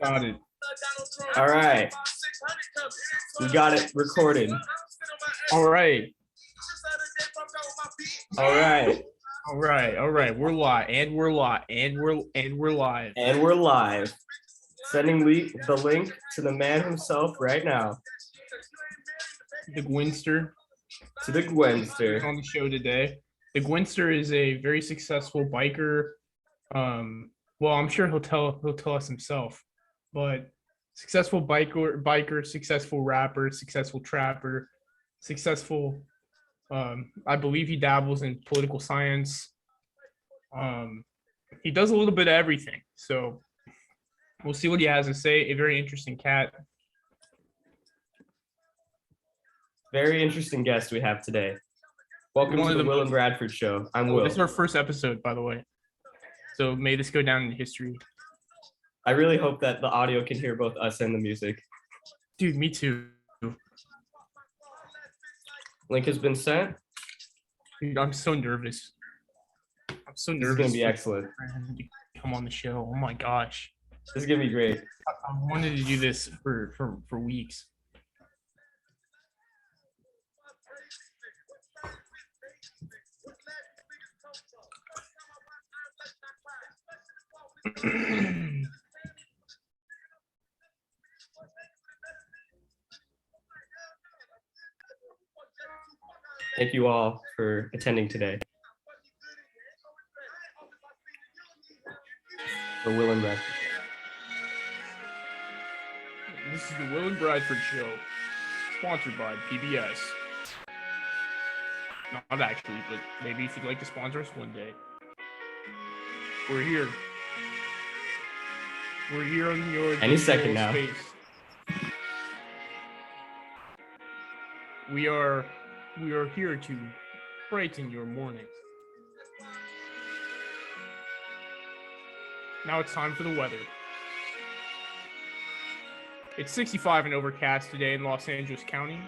Got it. All right. We got it recorded. All right. All right. All right. All right. We're live. And we're live. And we're live. And we're live. Sending the link to the man himself right now. The Gwynster. To the Gwynster. On the show today. The Gwynster is a very successful biker. Well, I'm sure he'll tell us himself, but successful biker, successful rapper, successful trapper, successful. I believe he dabbles in political science. He does a little bit of everything. So we'll see what he has to say. A very interesting cat. Very interesting guest we have today. Welcome to the Will and Bradford Show. I'm Will. This is our first episode, by the way. So may this go down in history. I really hope that the audio can hear both us and the music. Dude, me too. Link has been sent. Dude, I'm so nervous. This is going to be excellent. Come on the show. Oh my gosh. This is going to be great. I wanted to do this for weeks. Thank you all for attending today. For Will and Bradford. This is the Will and Bradford Show, sponsored by PBS. Not actually, but maybe if you'd like to sponsor us one day. We're here. We're here on your any second now. Space. We are here to brighten your morning. Now it's time for the weather. It's 65 and overcast today in Los Angeles County.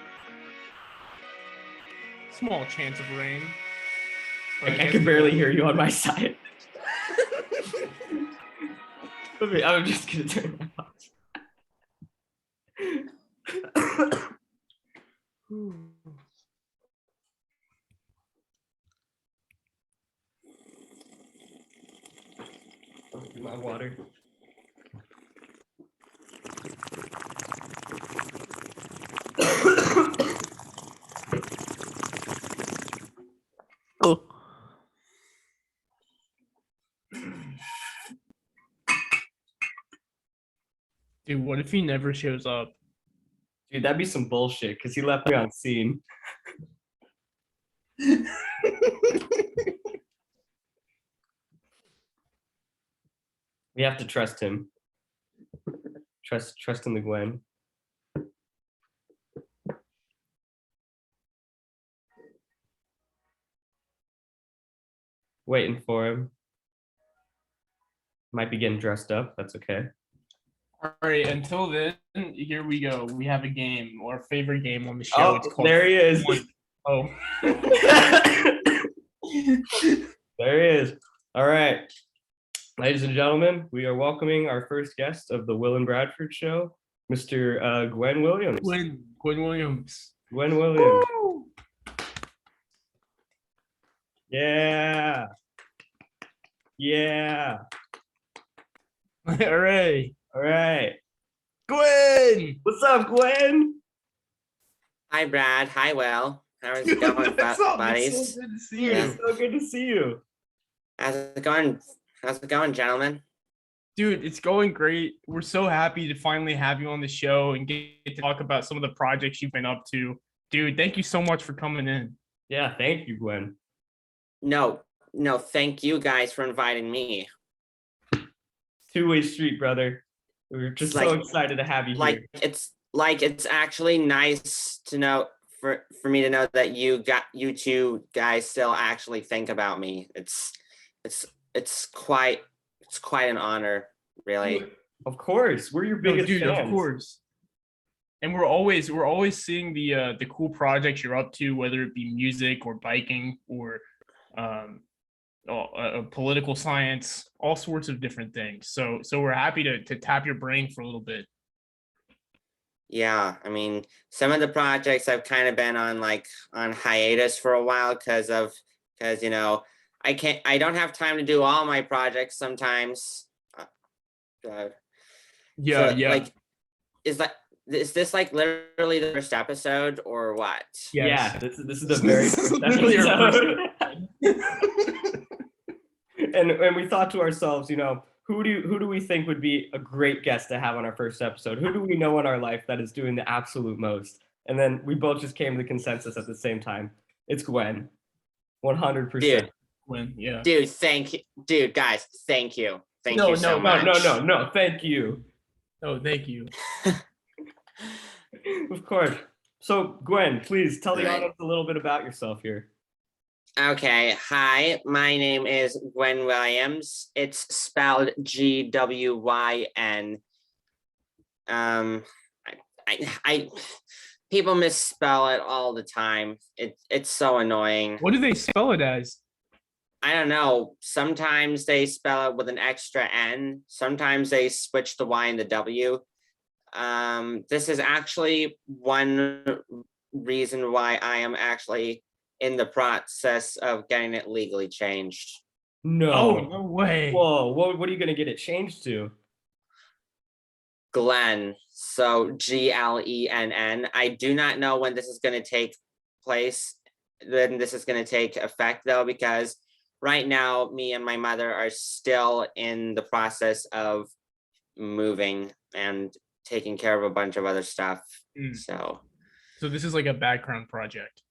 Small chance of rain. I can barely hear you on my side. I'm just gonna turn that off. My water. Oh. Dude, what if he never shows up? Dude, that'd be some bullshit because he left me on scene. We have to trust him. Trust in the Gwen. Waiting for him. Might be getting dressed up. That's okay. All right. Until then, here we go. We have a game, our favorite game on the show. Oh, it's called there he is. Oh. There he is. All right. Ladies and gentlemen, we are welcoming our first guest of the Will and Bradford Show, Mr. Gwyn Williams. Gwyn Williams. Gwyn Williams. Woo! Yeah. Yeah. All right. All right. Gwyn! What's up, Gwen? Hi, Brad. Hi, Will. How's it going, buddies? So good to see you. It's so good to see you. How's it going? How's it going, gentlemen? Dude, it's going great. We're so happy to finally have you on the show and get to talk about some of the projects you've been up to. Dude, thank you so much for coming in. Yeah, thank you, Gwen. No, thank you guys for inviting me. Two-way street, brother. We're just so excited to have you here. It's actually nice to know for me to know that you two guys still actually think about me. It's quite an honor, really. Of course, we're your biggest dude, fans. Of course. And we're always seeing the cool projects you're up to, whether it be music or biking or political science, all sorts of different things. So we're happy to tap your brain for a little bit. Yeah, I mean, some of the projects I've kind of been on on hiatus for a while because I don't have time to do all my projects sometimes. God. Yeah, So, yeah. is this like literally the first episode or what? Yes. Yeah, this is the very first Literally our first episode. and we thought to ourselves, who do we think would be a great guest to have on our first episode? Who do we know in our life that is doing the absolute most? And then we both just came to the consensus at the same time. It's Gwen, 100%. Dude, Gwen, yeah. dude, dude, guys, thank you. Thank you so much. No, thank you. Oh, thank you. Of course. So Gwen, please tell the Right. audience a little bit about yourself here. Okay, hi, my name is Gwyn Williams. It's spelled Gwyn. I people misspell it all the time. It's so annoying. What do they spell it as? I don't know. Sometimes they spell it with an extra N. Sometimes they switch the Y and the W. This is actually one reason why I am actually in the process of getting it legally changed. No. Oh, no way. Whoa, what are you going to get it changed to? Glenn. So Glenn. I do not know when this is going to take place. Then this is going to take effect though, because right now me and my mother are still in the process of moving and taking care of a bunch of other stuff. So this is like a background project.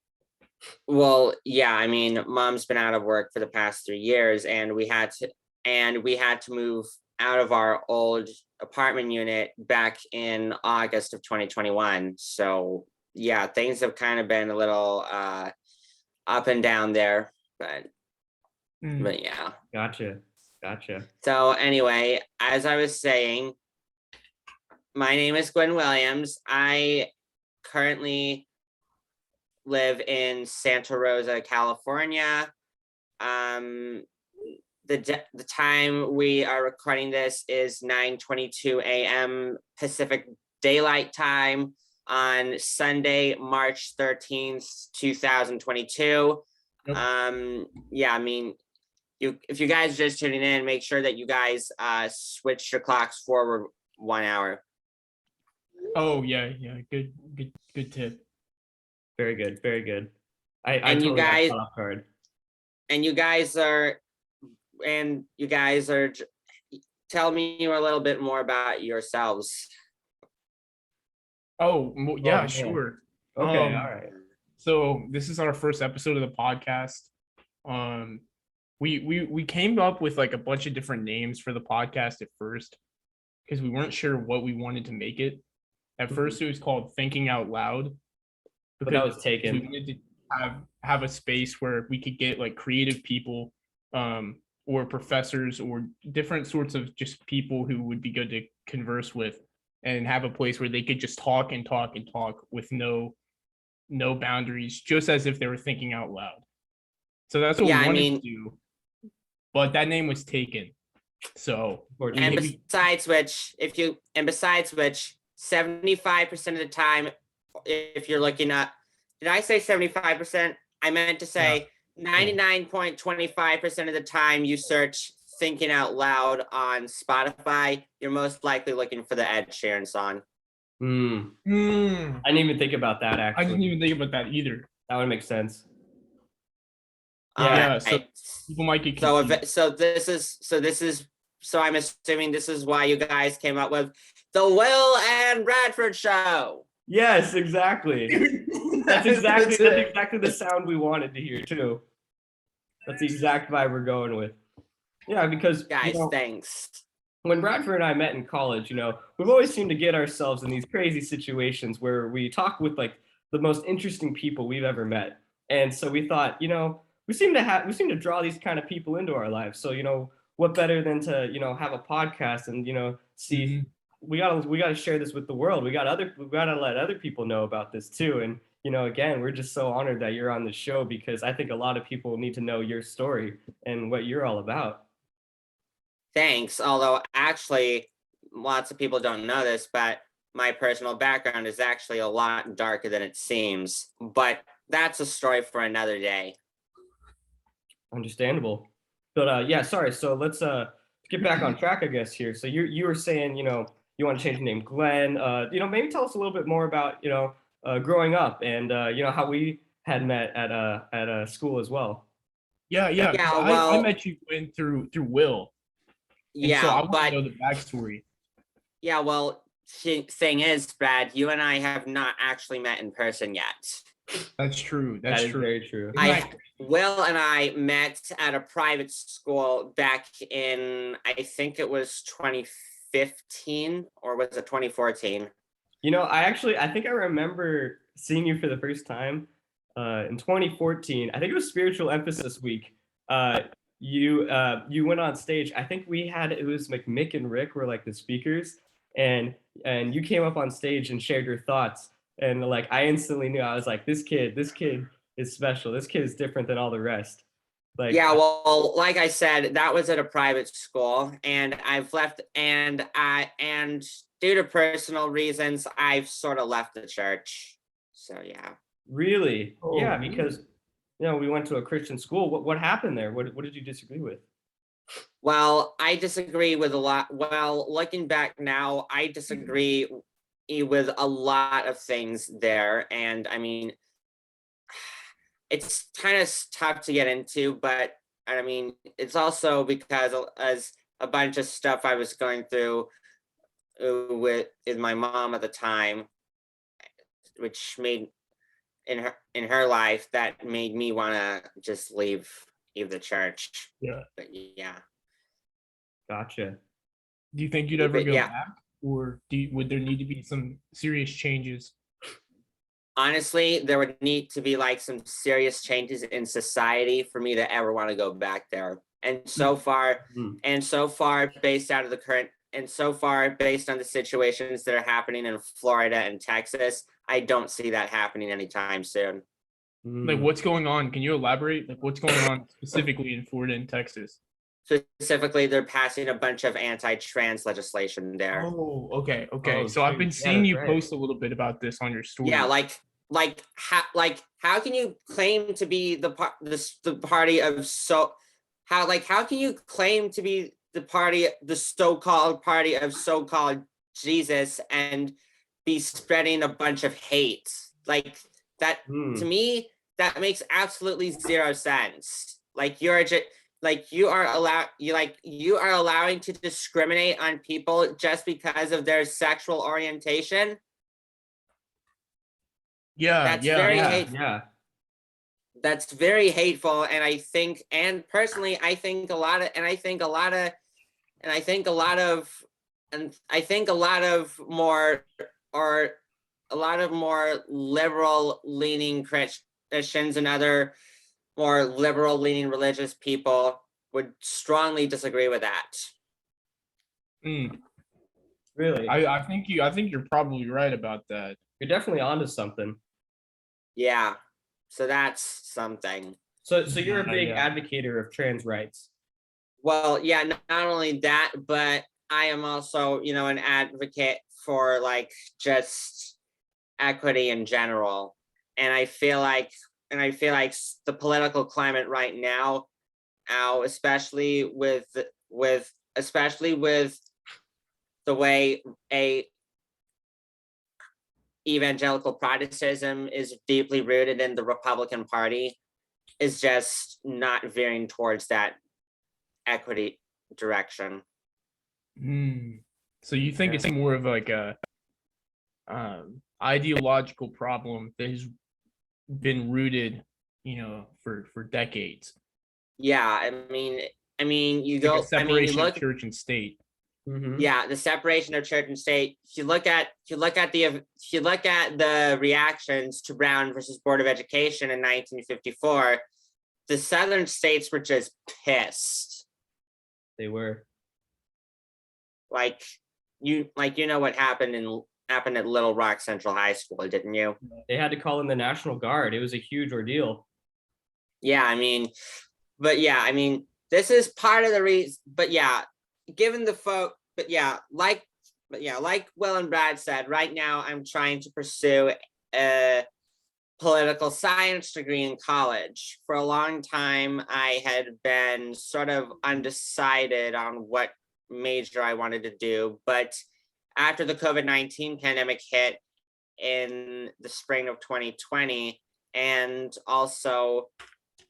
well, yeah, I mean, mom's been out of work for the past 3 years, and we had to move out of our old apartment unit back in August of 2021. So yeah, things have kind of been a little up and down there, but yeah. Gotcha. So anyway, as I was saying, my name is Gwyn Williams. I currently live in Santa Rosa, California. The time we are recording this is 9:22 a.m. Pacific Daylight Time on Sunday, March 13th, 2022. Yep. Yeah, I mean, if you guys are just tuning in, make sure that you guys switch your clocks forward 1 hour. Oh yeah, good tip. Very good. I And you totally got guys- caught off guard. And you guys are tell me a little bit more about yourselves. Oh yeah, man. sure. Okay, all right. So this is our first episode of the podcast. We came up with like a bunch of different names for the podcast at first because we weren't sure what we wanted to make it. At first, it was called Thinking Out Loud. But that was We taken. wanted to have a space where we could get like creative people, or professors or different sorts of just people who would be good to converse with, and have a place where they could just talk and talk and talk with no boundaries, just as if they were thinking out loud. So that's what Yeah, we I wanted mean- to do. But that name was taken. So And we- besides which, 75% of the time, if you're looking at, did I say 75%? I meant to say 99.25% of the time you search Thinking Out Loud on Spotify, you're most likely looking for the Ed Sheeran song. I didn't even think about that, actually. I didn't even think about that either. That would make sense. Yeah, so Alright. people might get So confused. so I'm assuming this is why you guys came up with the Will and Bradford Show. Yes, exactly. That's exactly the sound we wanted to hear too. That's the exact vibe we're going with. Yeah, because Guys, thanks. when Bradford and I met in college, we've always seemed to get ourselves in these crazy situations where we talk with like the most interesting people we've ever met. And so we thought, we seem to draw these kind of people into our lives. So, what better than to, have a podcast and, see, we gotta share this with the world. We gotta let other people know about this too. And, again, we're just so honored that you're on the show, because I think a lot of people need to know your story and what you're all about. Thanks. Although actually, lots of people don't know this, but my personal background is actually a lot darker than it seems. But that's a story for another day. Understandable. But yeah, sorry. So let's get back on track, I guess, here. So you were saying, you want to change your name, Glenn. Maybe tell us a little bit more about, growing up and how we had met at a school as well. Yeah. 'Cause Yeah, I well, met you Gwyn, through Will, and so I yeah, want but to know the backstory. yeah, well, thing is, Brad, you and I have not actually met in person yet. That's true. That That's is true. very true. Isn't that Will and I met at a private school back in, I think it was 2015, or was it 2014? I think I remember seeing you for the first time in 2014. I think it was Spiritual Emphasis Week. You went on stage. I think it was like Mick and Rick were like the speakers, and you came up on stage and shared your thoughts. And like I instantly knew, I was like, this kid is special. This kid is different than all the rest. Like, Yeah, well, like I said, that was at a private school, and I've left, and due to personal reasons, I've sort of left the church. So yeah. really? Oh, Yeah, really? because we went to a Christian school. What happened there? What did you disagree with? Well, I disagree with a lot. Well, looking back now, I disagree with a lot of things there, and I mean, it's kind of tough to get into, but I mean, it's also because as a bunch of stuff I was going through with my mom at the time, which made in her life, that made me want to just leave the church. Yeah. But yeah. Gotcha. Do you think you'd ever But go yeah. back, or would there need to be some serious changes? Honestly, there would need to be like some serious changes in society for me to ever want to go back there. And so far, based on the situations that are happening in Florida and Texas, I don't see that happening anytime soon. Like, what's going on? Can you elaborate? Like, what's going on specifically in Florida and Texas? Specifically, they're passing a bunch of anti-trans legislation there. Oh, okay. Oh, So I've been shoot. Yeah, seeing that's you right. post a little bit about this on your story. Yeah, how can you claim to be the party of how can you claim to be the so-called party of so-called Jesus and be spreading a bunch of hate like that? To me, that makes absolutely zero sense. Like you are allowing to discriminate on people just because of their sexual orientation. That's very hateful. Yeah. That's very hateful, and personally, I think a lot more liberal leaning Christians and other more liberal leaning religious people would strongly disagree with that. Really? I think you're probably right about that. You're definitely onto something. Yeah, so that's something. So you're a big Yeah. advocator of trans rights. Well, yeah, not only that, but I am also, an advocate for like just equity in general. And I feel like the political climate right now, especially with the way evangelical Protestantism is deeply rooted in the Republican Party, is just not veering towards that equity direction. So you think it's more of like a ideological problem that has been rooted, for decades? Yeah, I mean, you Like go. a separation you look. of church and state. Yeah, the separation of church and state. If you look at the reactions to Brown versus Board of Education in 1954, the southern states were just pissed. They were. Like you know what happened happened at Little Rock Central High School, didn't you? They had to call in the National Guard. It was a huge ordeal. Yeah, I mean, but yeah, I mean, this is part of the reason. But yeah, given the like Will and Brad said, right now I'm trying to pursue a political science degree in college. For a long time, I had been sort of undecided on what major I wanted to do, but after the COVID-19 pandemic hit in the spring of 2020, and also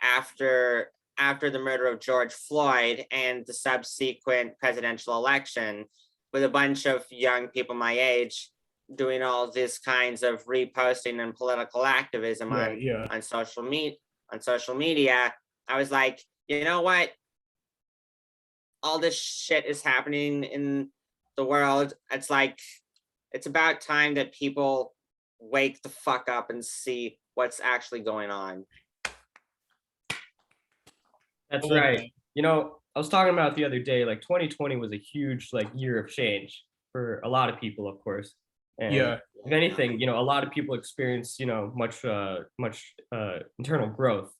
after the murder of George Floyd and the subsequent presidential election, with a bunch of young people my age doing all these kinds of reposting and political activism on social media, I was like, you know what? All this shit is happening in the world. It's like, it's about time that people wake the fuck up and see what's actually going on. That's right. You know, I was talking about it the other day, like 2020 was a huge like year of change for a lot of people, of course. And if anything, you know, a lot of people experience, you know, much internal growth.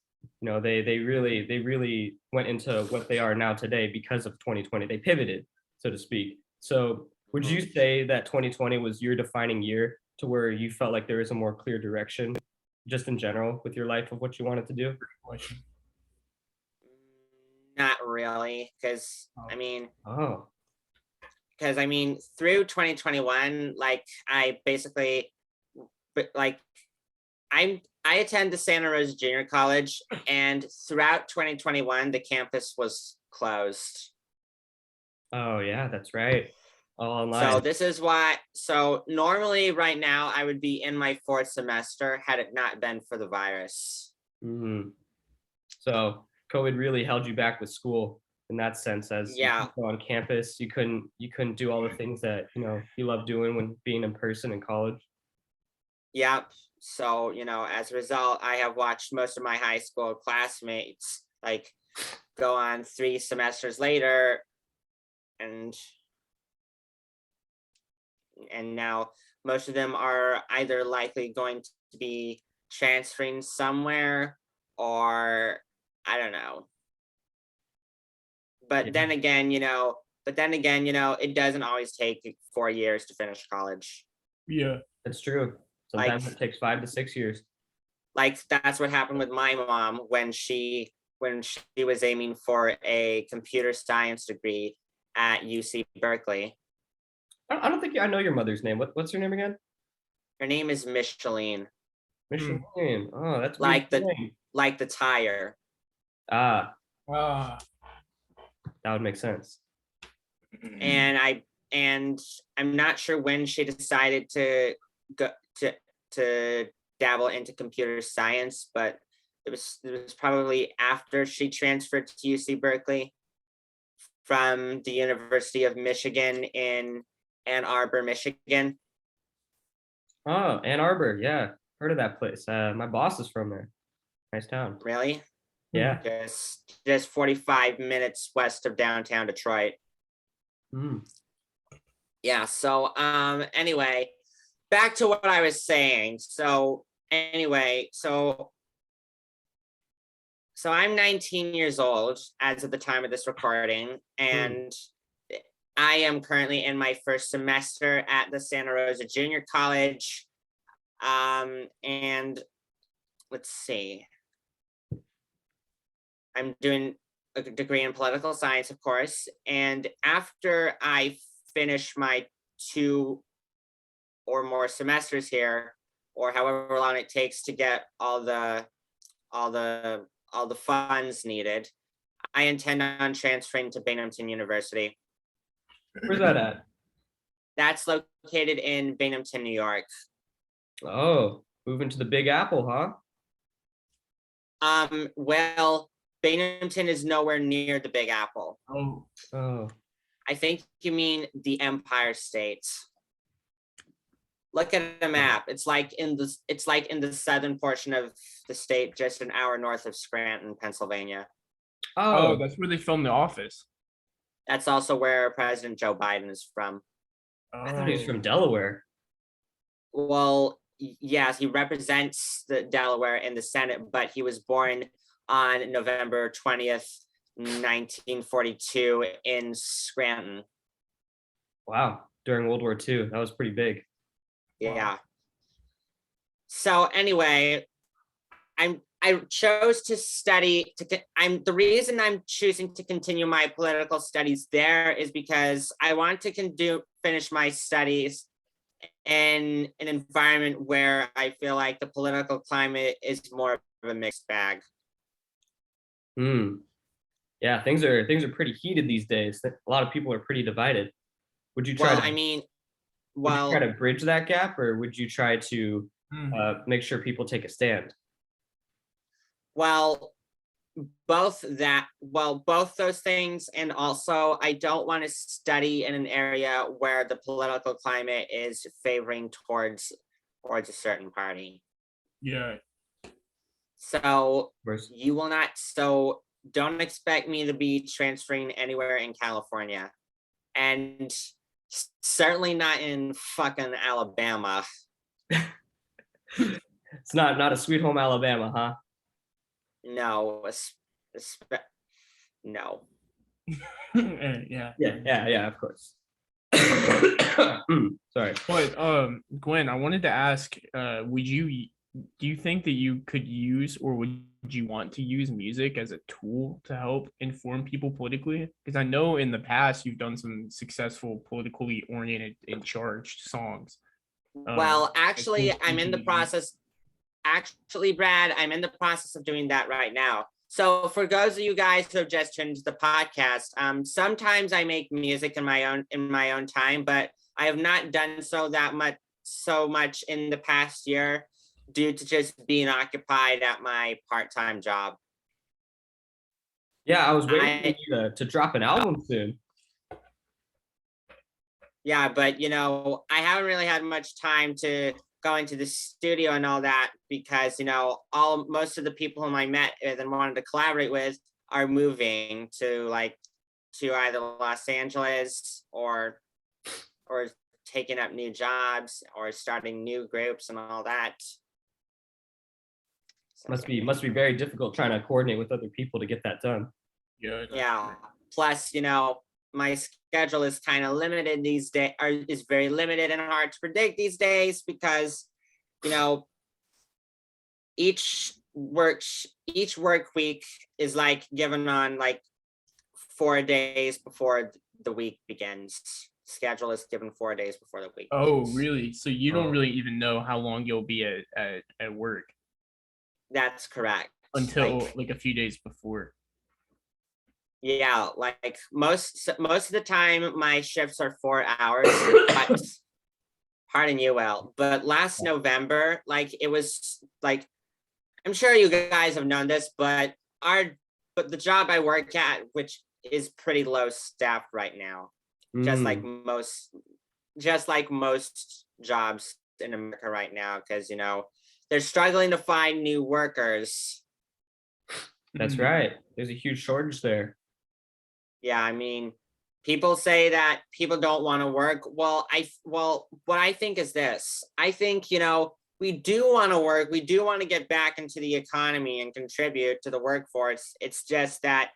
You know, they really went into what they are now today because of 2020. They pivoted, so to speak. So would you say that 2020 was your defining year to where you felt like there is a more clear direction just in general with your life of what you wanted to do? Not really, because Oh, I mean, through 2021, like I basically, like I attend the Santa Rosa Junior College, and throughout 2021, the campus was closed. oh yeah, that's right. All online. So this is why. So normally, right now, I would be in my 4th semester had it not been for the virus. Mhm. So COVID really held you back with school in that sense, as you couldn't go on campus, you couldn't do all the things that you know you love doing when being in person in college. Yep. So, you know, as a result, I have watched most of my high school classmates like go on 3 semesters later, and now most of them are either likely going to be transferring somewhere, or I don't know. But then again, you know, it doesn't always take 4 years to finish college. Yeah. That's true. Sometimes it takes 5 to 6 years. Like that's what happened with my mom when she was aiming for a computer science degree at UC Berkeley. I don't think I know your mother's name. What's her name again? Her name is Micheline. Micheline. Oh, that's Like weird name. like the tire. Ah, Ah. that would make sense. And I'm not sure when she decided to go to dabble into computer science, but it was probably after she transferred to UC Berkeley from the University of Michigan in Ann Arbor, Michigan. Oh, Ann Arbor. Yeah, heard of that place. My boss is from there. Nice town. Really? Yeah. Just 45 minutes west of downtown Detroit. Mm. Yeah, so anyway, back to what I was saying. So anyway, so I'm 19 years old as of the time of this recording, and I am currently in my 1st semester at the Santa Rosa Junior College. And let's see. I'm doing a degree in political science, of course. And after I finish my 2 or more semesters here, or however long it takes to get all the funds needed, I intend on transferring to Binghamton University. Where's that at? That's located in Binghamton, New York. Oh, moving to the Big Apple, huh? Well, Binghamton is nowhere near the Big Apple. Oh. I think you mean the Empire State. Look at a map. It's like in the southern portion of the state, just an hour north of Scranton, Pennsylvania. Oh, that's where they filmed The Office. That's also where President Joe Biden is from. I thought he was from Delaware. Well, yes, he represents the Delaware in the Senate, but he was born on November 20th, 1942 in Scranton. Wow. During World War II, that was pretty big. Yeah. So anyway, I chose to study the reason I'm choosing to continue my political studies there is because I want to finish my studies in an environment where I feel like the political climate is more of a mixed bag. Yeah, things are pretty heated these days. A lot of people are pretty divided. Would you try Well, to I mean, would you try well, to bridge that gap, or would you try to make sure people take a stand? well, both those things, and also I don't want to study in an area where the political climate is favoring towards a certain party. Yeah. So Where's- you will not. So don't expect me to be transferring anywhere in California, and certainly not in fucking Alabama. It's not a sweet home Alabama, huh? No, no. Yeah. Yeah, of course. Sorry. But Gwyn, I wanted to ask, do you think that you could use, or would you want to use music as a tool to help inform people politically? Because I know in the past you've done some successful politically oriented and charged songs. Well, actually, tools I'm in the to use. process. Actually, Brad, I'm in the process of doing that right now. So for those of you guys who have just tuned into the podcast, sometimes I make music in my own time, but I have not done so much in the past year due to just being occupied at my part-time job. Yeah, I was waiting for you to drop an album soon. Yeah, but I haven't really had much time to go into the studio and all that because most of the people whom I met and wanted to collaborate with are moving to either Los Angeles or taking up new jobs or starting new groups and all that. Must be very difficult trying to coordinate with other people to get that done. Yeah. Plus, my schedule is kind of limited these days, or is very limited and hard to predict these days because, each work week is given on 4 days before the week begins. Schedule is given 4 days before the week. Oh, begins. really? So you don't really even know how long you'll be at work That's correct. until a few days before. Yeah, most of the time my shifts are 4 hours. But, pardon you, Will. But last November, it was I'm sure you guys have known this, but the job I work at, which is pretty low staffed right now, just like most jobs in America right now, because they're struggling to find new workers. That's right. There's a huge shortage there. Yeah, I mean, people say that people don't want to work. Well, what I think is this. I think, we do want to work. We do want to get back into the economy and contribute to the workforce. It's just that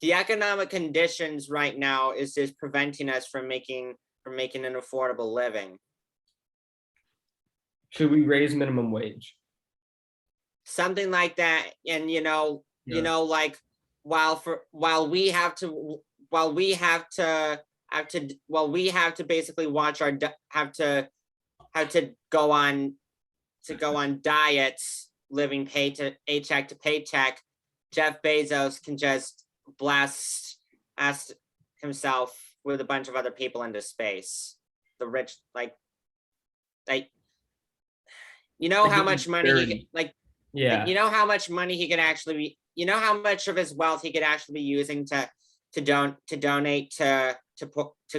the economic conditions right now is just preventing us from making an affordable living. Should we raise minimum wage? Something like that. And while we have to basically have to go on diets, living paycheck to paycheck, Jeff Bezos can just blast himself with a bunch of other people into space. The rich, how much money how much money he could actually be, how much of his wealth he could actually be using to donate to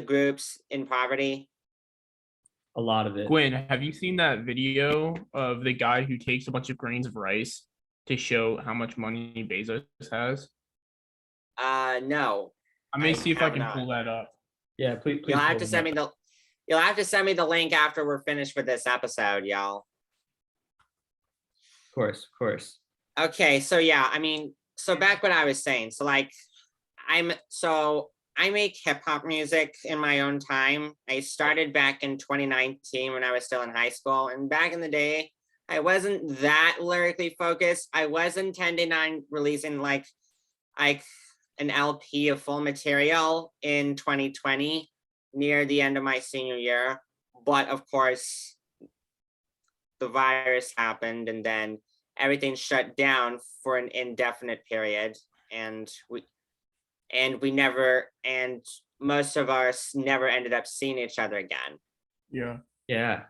groups in poverty. A lot of it. Gwyn, have you seen that video of the guy who takes a bunch of grains of rice to show how much money Bezos has? No. I may see if I can not. pull that up. Yeah, please. You'll have to send me the You'll have to send me the link after we're finished with this episode, y'all. Of course. Okay, so yeah, I mean, so back what I was saying. So like, I make hip hop music in my own time. I started back in 2019 when I was still in high school, and back in the day, I wasn't that lyrically focused. I was intending on releasing like an LP of full material in 2020 near the end of my senior year. But of course, the virus happened and then everything shut down for an indefinite period. And most of us never ended up seeing each other again. Yeah. Yeah.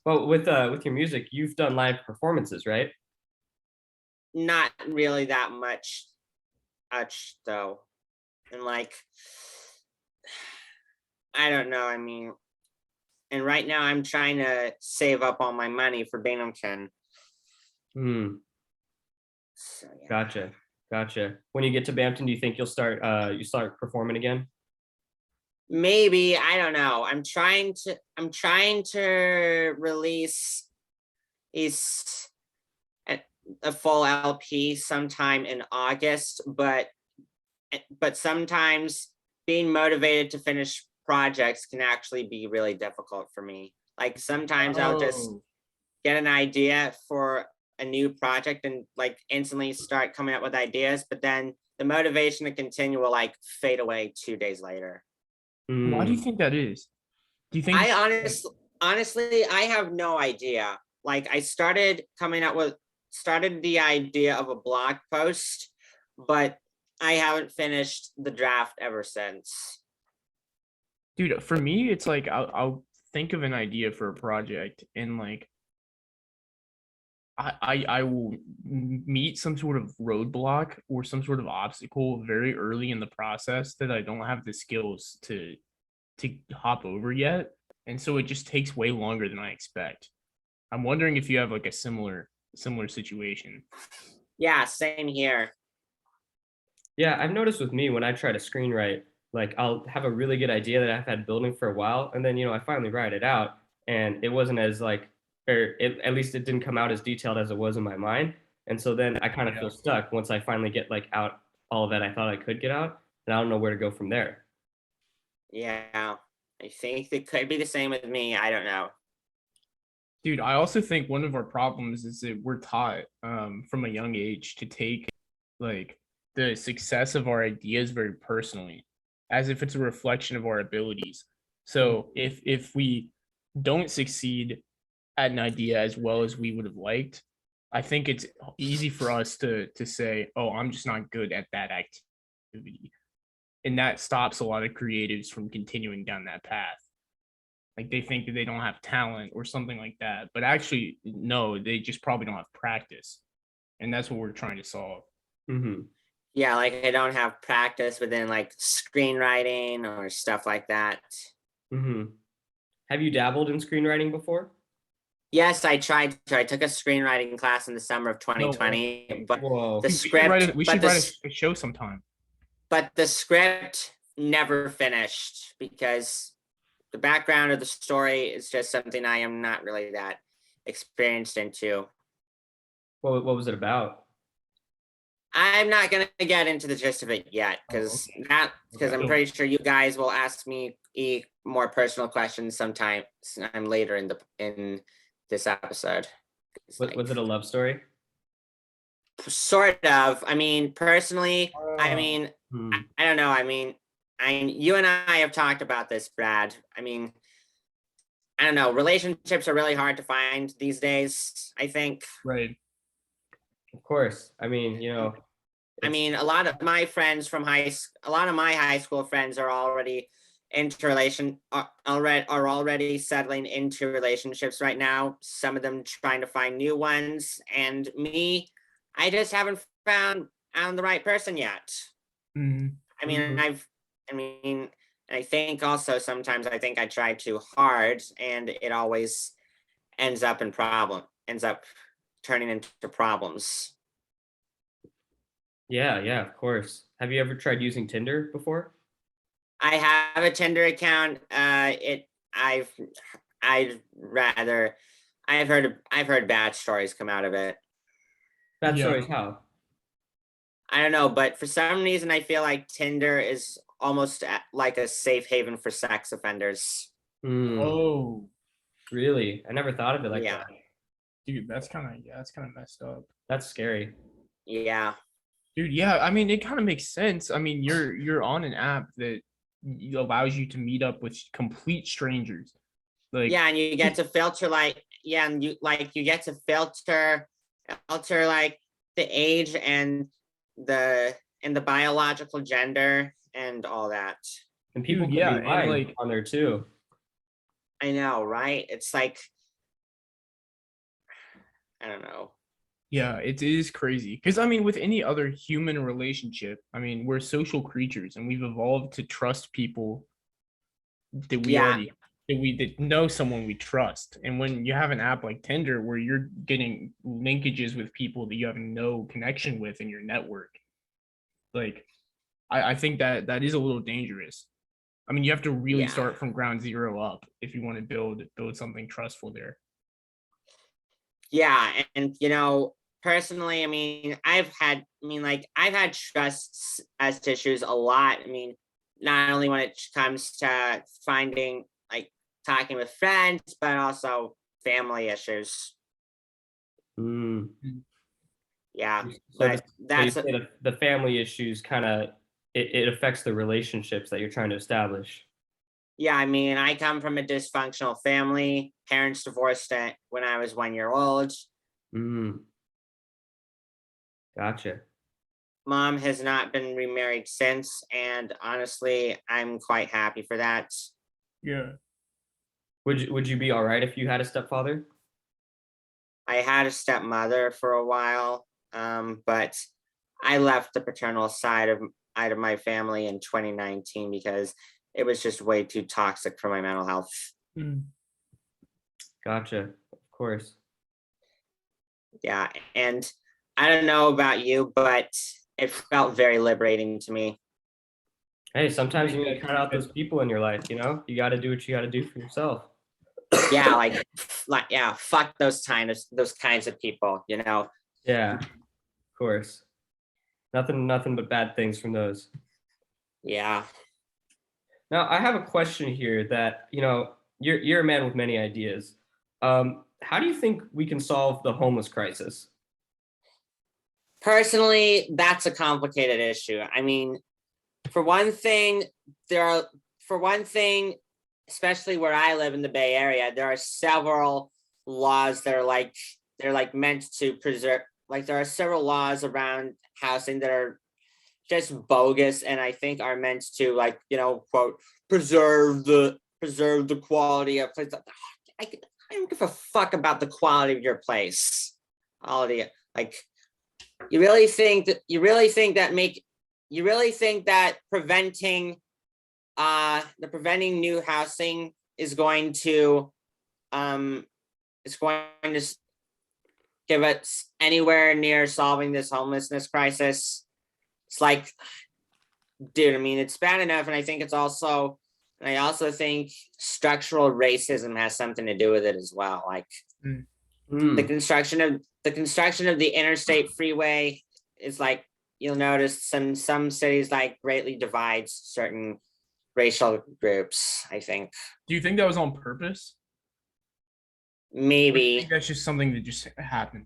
Well, with your music, you've done live performances, right? Not really that much though. And like, I don't know. I mean, and right now I'm trying to save up all my money for Binghamton. Hmm. So, yeah. Gotcha. When you get to Bampton, do you think you'll start performing again? Maybe, I don't know. I'm trying to release a full LP sometime in August, but sometimes being motivated to finish projects can actually be really difficult for me. Like sometimes I'll just get an idea for a new project and like instantly start coming up with ideas, but then the motivation to continue will like fade away 2 days later. Why do you think that is? Do you think I honestly, I have no idea. Like I started the idea of a blog post, but I haven't finished the draft ever since. Dude, for me, it's like I'll think of an idea for a project and like I will meet some sort of roadblock or some sort of obstacle very early in the process that I don't have the skills to hop over yet. And so it just takes way longer than I expect. I'm wondering if you have like a similar situation. Yeah, same here. Yeah, I've noticed with me when I try to screenwrite, like I'll have a really good idea that I've had building for a while, and then I finally write it out, and it wasn't as like, at least it didn't come out as detailed as it was in my mind, and so then I kind of feel stuck once I finally get like out all that I thought I could get out, and I don't know where to go from there. Yeah, I think it could be the same with me. I don't know. Dude, I also think one of our problems is that we're taught from a young age to take like the success of our ideas very personally, as if it's a reflection of our abilities. So if we don't succeed at an idea as well as we would have liked, I think it's easy for us to say, "Oh, I'm just not good at that activity," and that stops a lot of creatives from continuing down that path. Like they think that they don't have talent or something like that, but actually, no, they just probably don't have practice, and that's what we're trying to solve. Mm-hmm. Yeah, like I don't have practice within like screenwriting or stuff like that. Mm-hmm. Have you dabbled in screenwriting before? Yes, I tried to. I took a screenwriting class in the summer of 2020, but Whoa. the We should write script, we should write a show sometime. but the script never finished because the background of the story is just something I am not really that experienced into. What was it about? I'm not gonna get into the gist of it yet because I'm pretty sure you guys will ask me more personal questions sometime later in this episode. Was it a love story? Sort of. I mean, personally, I mean, I don't know. I mean, you and I have talked about this, Brad. I mean, I don't know. Relationships are really hard to find these days, I think. Right. Of course. I mean, I mean, a lot of my high school friends are already are already settling into relationships right now. Some of them trying to find new ones, and me, I just haven't found the right person yet. Mm-hmm. I think also sometimes I think I try too hard, and it always ends up turning into problems. Yeah, of course. Have you ever tried using Tinder before? I have a Tinder account. I I've I'd rather I've heard bad stories come out of it. Bad Yeah. stories, how? I don't know, but for some reason I feel like Tinder is almost like a safe haven for sex offenders. Oh, Really? I never thought of it like Yeah. that. dude, that's kind of messed up. That's scary. Yeah. Dude, yeah, I mean, it kind of makes sense. I mean, you're on an app that allows you to meet up with complete strangers. Like, Yeah, and you get to filter and you get to filter like the age and the biological gender and all that. And people Dude, could yeah, be and, lying like- on there too. I know, right? It's like I don't know. yeah, it is crazy. Because I mean, with any other human relationship, I mean, we're social creatures and we've evolved to trust people that we Yeah. already that know someone we trust. And when you have an app like Tinder where you're getting linkages with people that you have no connection with in your network, like I think that is a little dangerous. I mean, you have to really Yeah. start from ground zero up if you want to build something trustful there. Yeah, and personally, I mean, I've had trust as issues a lot. I mean, not only when it comes to finding talking with friends, but also family issues. Mm. Yeah, So but so you that's say the family issues kind of it affects the relationships that you're trying to establish. yeah. I mean, I come from a dysfunctional family. Parents divorced when I was 1 year old. Mm. Gotcha. Mom has not been remarried since, and honestly, I'm quite happy for that. Yeah. Would you be all right if you had a stepfather? I had a stepmother for a while, but I left the paternal side of my family in 2019 because it was just way too toxic for my mental health. Gotcha. Of course. Yeah, and I don't know about you, but it felt very liberating to me. Hey, sometimes you Make need to that cut out keep those people in your life, you know? You got to do what you got to do for yourself. Yeah, yeah, fuck those kinds of people, Yeah, of course. Nothing but bad things from those. Yeah. Now, I have a question here that, you're a man with many ideas. How do you think we can solve the homeless crisis? Personally, that's a complicated issue. I mean, for one thing, especially where I live in the Bay Area, there are several laws that are they're meant to preserve. There are several laws around housing that are just bogus, and I think are meant to quote preserve the quality of place. I don't give a fuck about the quality of your place. Quality, you really think that preventing new housing is going to give us anywhere near solving this homelessness crisis? It's dude, I mean, it's bad enough, and I also think structural racism has something to do with it as well. The construction of the interstate freeway is you'll notice some cities greatly divides certain racial groups, I think. Do you think that was on purpose? Or do you Maybe. think that's just something that just happened?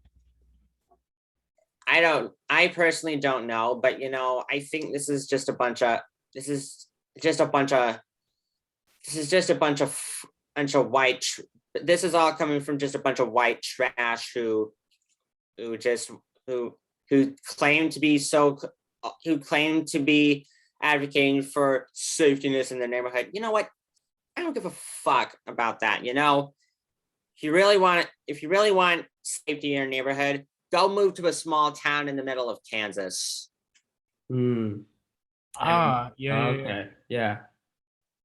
I personally don't know, but I think this is just a bunch of white. This is all coming from just a bunch of white trash who claim to be advocating for safetyness in their neighborhood. You know what? I don't give a fuck about that. If you really want safety in your neighborhood, go move to a small town in the middle of Kansas. Yeah. Okay. Yeah.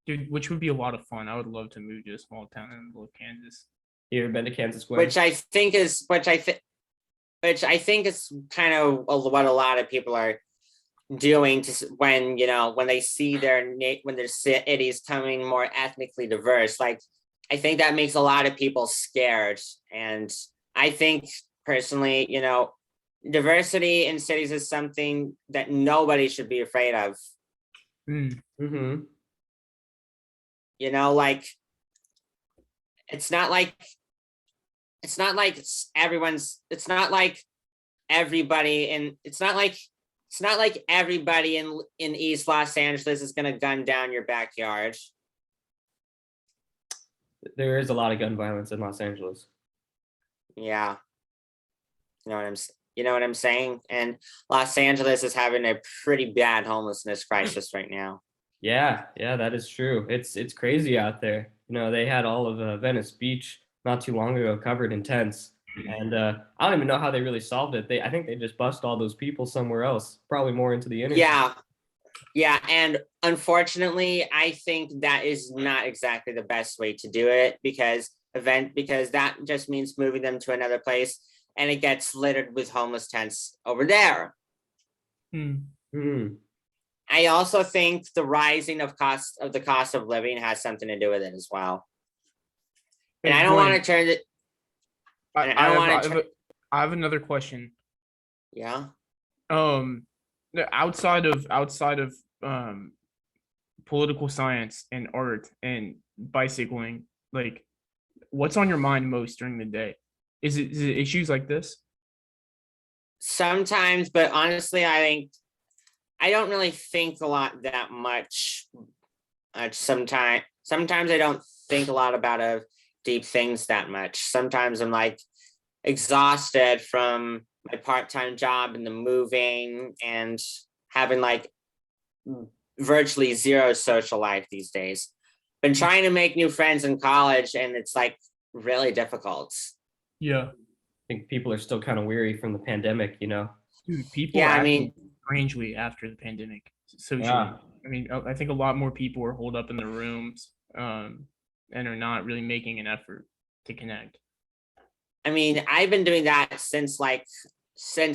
Dude, which would be a lot of fun. I would love to move to a small town in the middle of Kansas. You ever been to Kansas, Gwyn? Which I think is kind of what a lot of people are doing when they see when their cities coming more ethnically diverse. I think that makes a lot of people scared. And I think personally, diversity in cities is something that nobody should be afraid of. Mm-hmm. Like it's not like everyone's. It's not like everybody in East Los Angeles is gonna gun down your backyard. There is a lot of gun violence in Los Angeles. Yeah. You know what I'm saying? And Los Angeles is having a pretty bad homelessness crisis right now. Yeah, that is true. It's crazy out there. They had all of Venice Beach not too long ago covered in tents, and I don't even know how they really solved it. I think they just bust all those people somewhere else, probably more into the inner. Yeah, and unfortunately, I think that is not exactly the best way to do it because that just means moving them to another place, and it gets littered with homeless tents over there. I also think the rising of the cost of living has something to do with it as well. And I don't want to turn it. I have another question. Yeah. Outside of political science and art and bicycling, like, what's on your mind most during the day? Is it issues like this? Sometimes, but honestly, I don't really think a lot that much. Sometimes I don't think a lot about deep things that much. Sometimes I'm like exhausted from my part-time job and the moving and having like virtually zero social life these days. Been trying to make new friends in college and it's like really difficult. Yeah. I think people are still kind of weary from the pandemic, Dude, people strangely after the pandemic socially. Yeah. I mean, I think a lot more people are holed up in their rooms and are not really making an effort to connect. I mean, I've been doing that since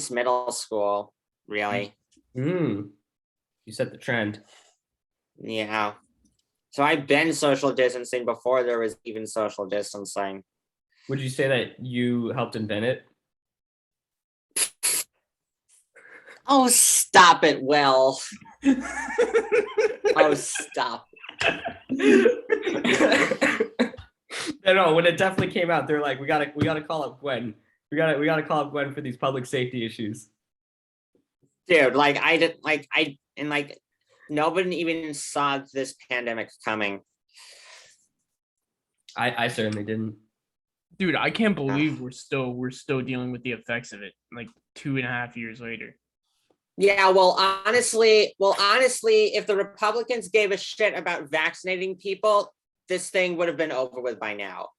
middle school, really. You set the trend. Yeah. So I've been social distancing before there was even social distancing. Would you say that you helped invent it? Oh, stop it, Will. Oh, stop. No, when it definitely came out, they're like, we gotta call up Gwyn. We gotta call up Gwyn for these public safety issues. Dude, nobody even saw this pandemic coming. I certainly didn't. Dude, I can't believe we're still dealing with the effects of it like 2.5 years later. Yeah, well, honestly, if the Republicans gave a shit about vaccinating people, this thing would have been over with by now.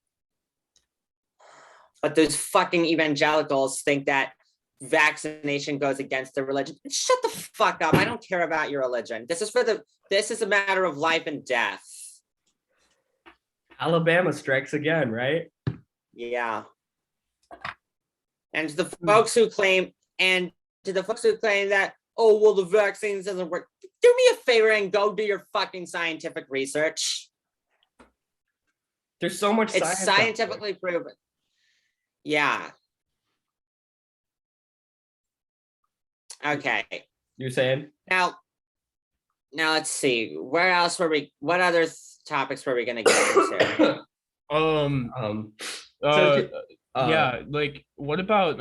But those fucking evangelicals think that vaccination goes against their religion. Shut the fuck up. I don't care about your religion. This is a matter of life and death. Alabama strikes again, right? Yeah. And to the folks who claim that, oh, well, the vaccines doesn't work, do me a favor and go do your fucking scientific research. There's so much it's scientifically proven. Yeah. Okay. You're saying? Now let's see. What other topics were we gonna get into? Yeah, like what about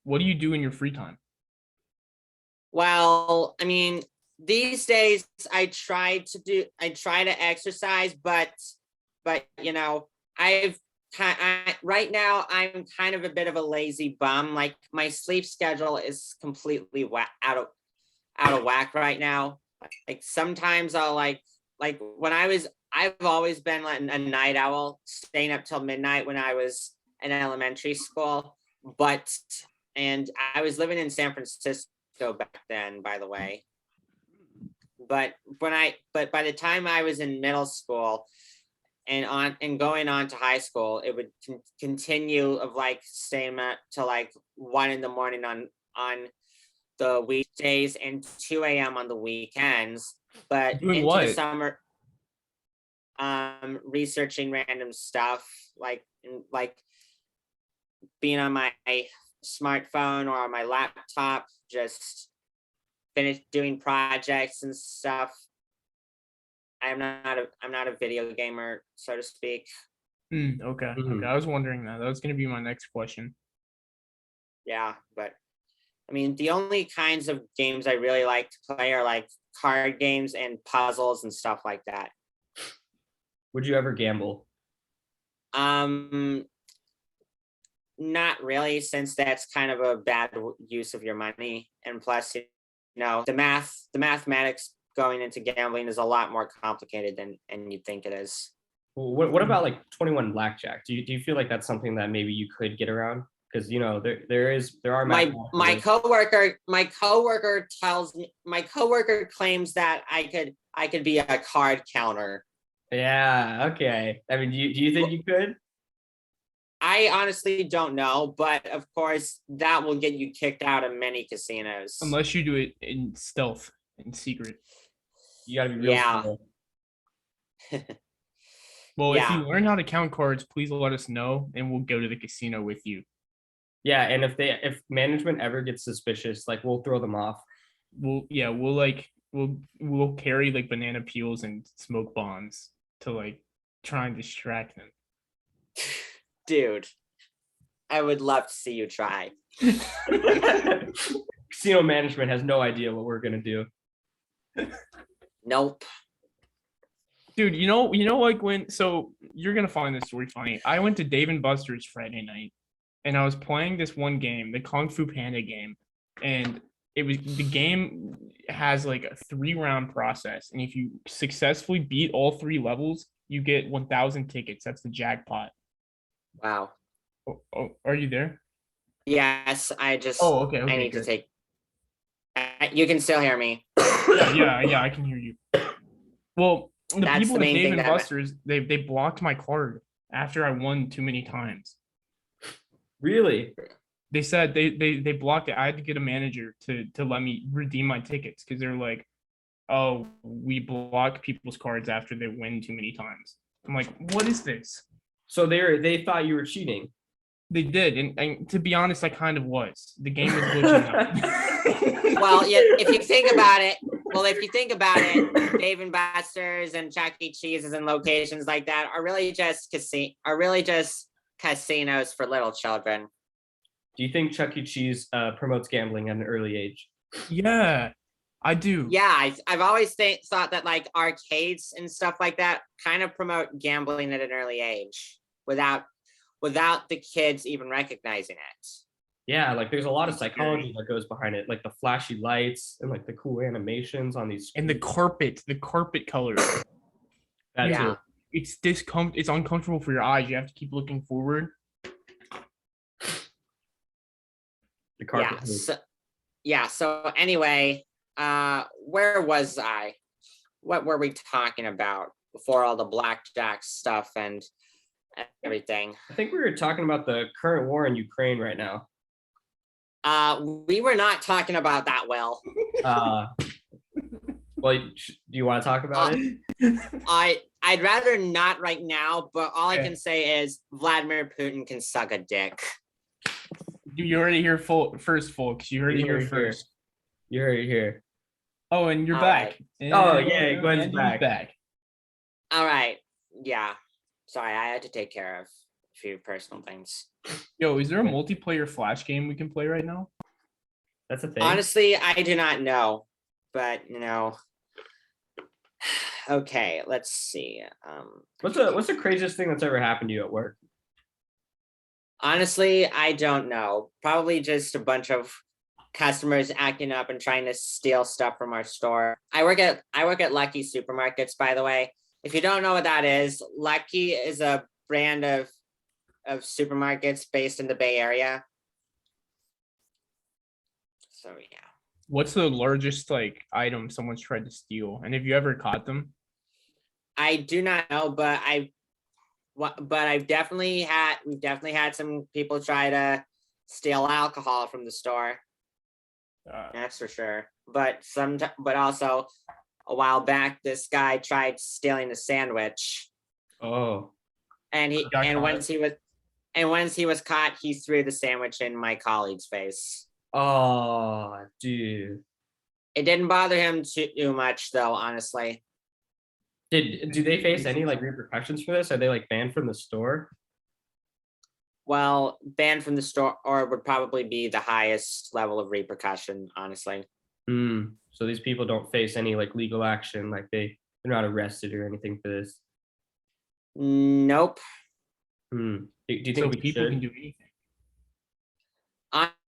what do you do in your free time? Well, I mean, these days I try to exercise, but right now I'm kind of a bit of a lazy bum. Like my sleep schedule is completely out of whack right now. Like sometimes I'll I've always been like a night owl, staying up till midnight when I was in elementary school, and I was living in San Francisco back then, by the way. But by the time I was in middle school and going on to high school, it would continue of like staying up till like 1 a.m. on the weekdays and 2 a.m. on the weekends. But doing into what? the summer, researching random stuff, like being on my smartphone or on my laptop, just finish doing projects and stuff. I'm not a video gamer, so to speak. Okay. Mhm. I was wondering that. That was going to be my next question. Yeah, but I mean, the only kinds of games I really like to play are like card games and puzzles and stuff like that. Would you ever gamble? Not really, since that's kind of a bad use of your money, and plus, the mathematics going into gambling is a lot more complicated than you'd think it is. Well, what about like 21 blackjack? Do you feel like that's something that maybe you could get around? Because there are My math- coworker claims that I could be a card counter. Yeah, okay. I mean, do you think you could? I honestly don't know, but of course that will get you kicked out of many casinos. Unless you do it in stealth, in secret. You gotta be real Yeah. smart. Well, if Yeah. you learn how to count cards, please let us know, and we'll go to the casino with you. Yeah, and if management ever gets suspicious, like we'll throw them off. We'll carry like banana peels and smoke bombs to like try and distract them. Dude, I would love to see you try. Casino management has no idea what we're gonna do. Nope. Dude, you know what, Gwyn? So you're gonna find this story funny. I went to Dave and Buster's Friday night, and I was playing this one game, the Kung Fu Panda game, and the game has like a 3-round process, and if you successfully beat all 3 levels, you get 1,000 tickets. That's the jackpot. Wow. Oh, are you there? Yes, I just. Oh, okay. I need Good. to take. You can still hear me. Yeah, I can hear you. Well, the That's people the at main Dave thing and that Buster's, they blocked my card after I won too many times. Really? They said they blocked it. I had to get a manager to let me redeem my tickets because they're like, oh, we block people's cards after they win too many times. I'm like, what is this? So they thought you were cheating. They did, and to be honest, I kind of was. The game was glitching out. Well, yeah, if you think about it, Dave and Buster's and Chuck E. Cheese's and locations like that are really just casinos for little children. Do you think Chuck E. Cheese promotes gambling at an early age? Yeah, I do. Yeah, I've always thought that like arcades and stuff like that kind of promote gambling at an early age without the kids even recognizing it. Yeah, like there's a lot of psychology that goes behind it, like the flashy lights and like the cool animations on these. And the carpet colors. That Yeah. too. It's uncomfortable for your eyes. You have to keep looking forward. The carpet. So anyway, where was I? What were we talking about before all the blackjack stuff and everything? I think we were talking about the current war in Ukraine right now. We were not talking about that, Will. Well, do you want to talk about it? I'd rather not right now, but all Okay. I can say is Vladimir Putin can suck a dick. You heard it here first, folks. You heard it here first. You heard it here. Oh, and you're All back. right. Oh, yeah, Gwen's and back. he's back. All right. Yeah. Sorry, I had to take care of a few personal things. Yo, is there a multiplayer Flash game we can play right now? That's a thing. Honestly, I do not know, but okay, let's see. What's the craziest thing that's ever happened to you at work? Honestly, I don't know. Probably just a bunch of customers acting up and trying to steal stuff from our store. I work at Lucky Supermarkets, by the way. If you don't know what that is, Lucky is a brand of supermarkets based in the Bay Area. So yeah. What's the largest like item someone's tried to steal? And have you ever caught them? I do not know, but we've definitely had some people try to steal alcohol from the store. That's for sure. But also a while back, this guy tried stealing a sandwich. Oh, And Got caught. once he was caught, he threw the sandwich in my colleague's face. oh, dude. It didn't bother him too much, though, honestly. Do they face any like repercussions for this? Are they like banned from the store? Well, banned from the store or would probably be the highest level of repercussion, honestly. So these people don't face any like legal action, like they're not arrested or anything for this. Nope. Do you think So we people should? can do anything.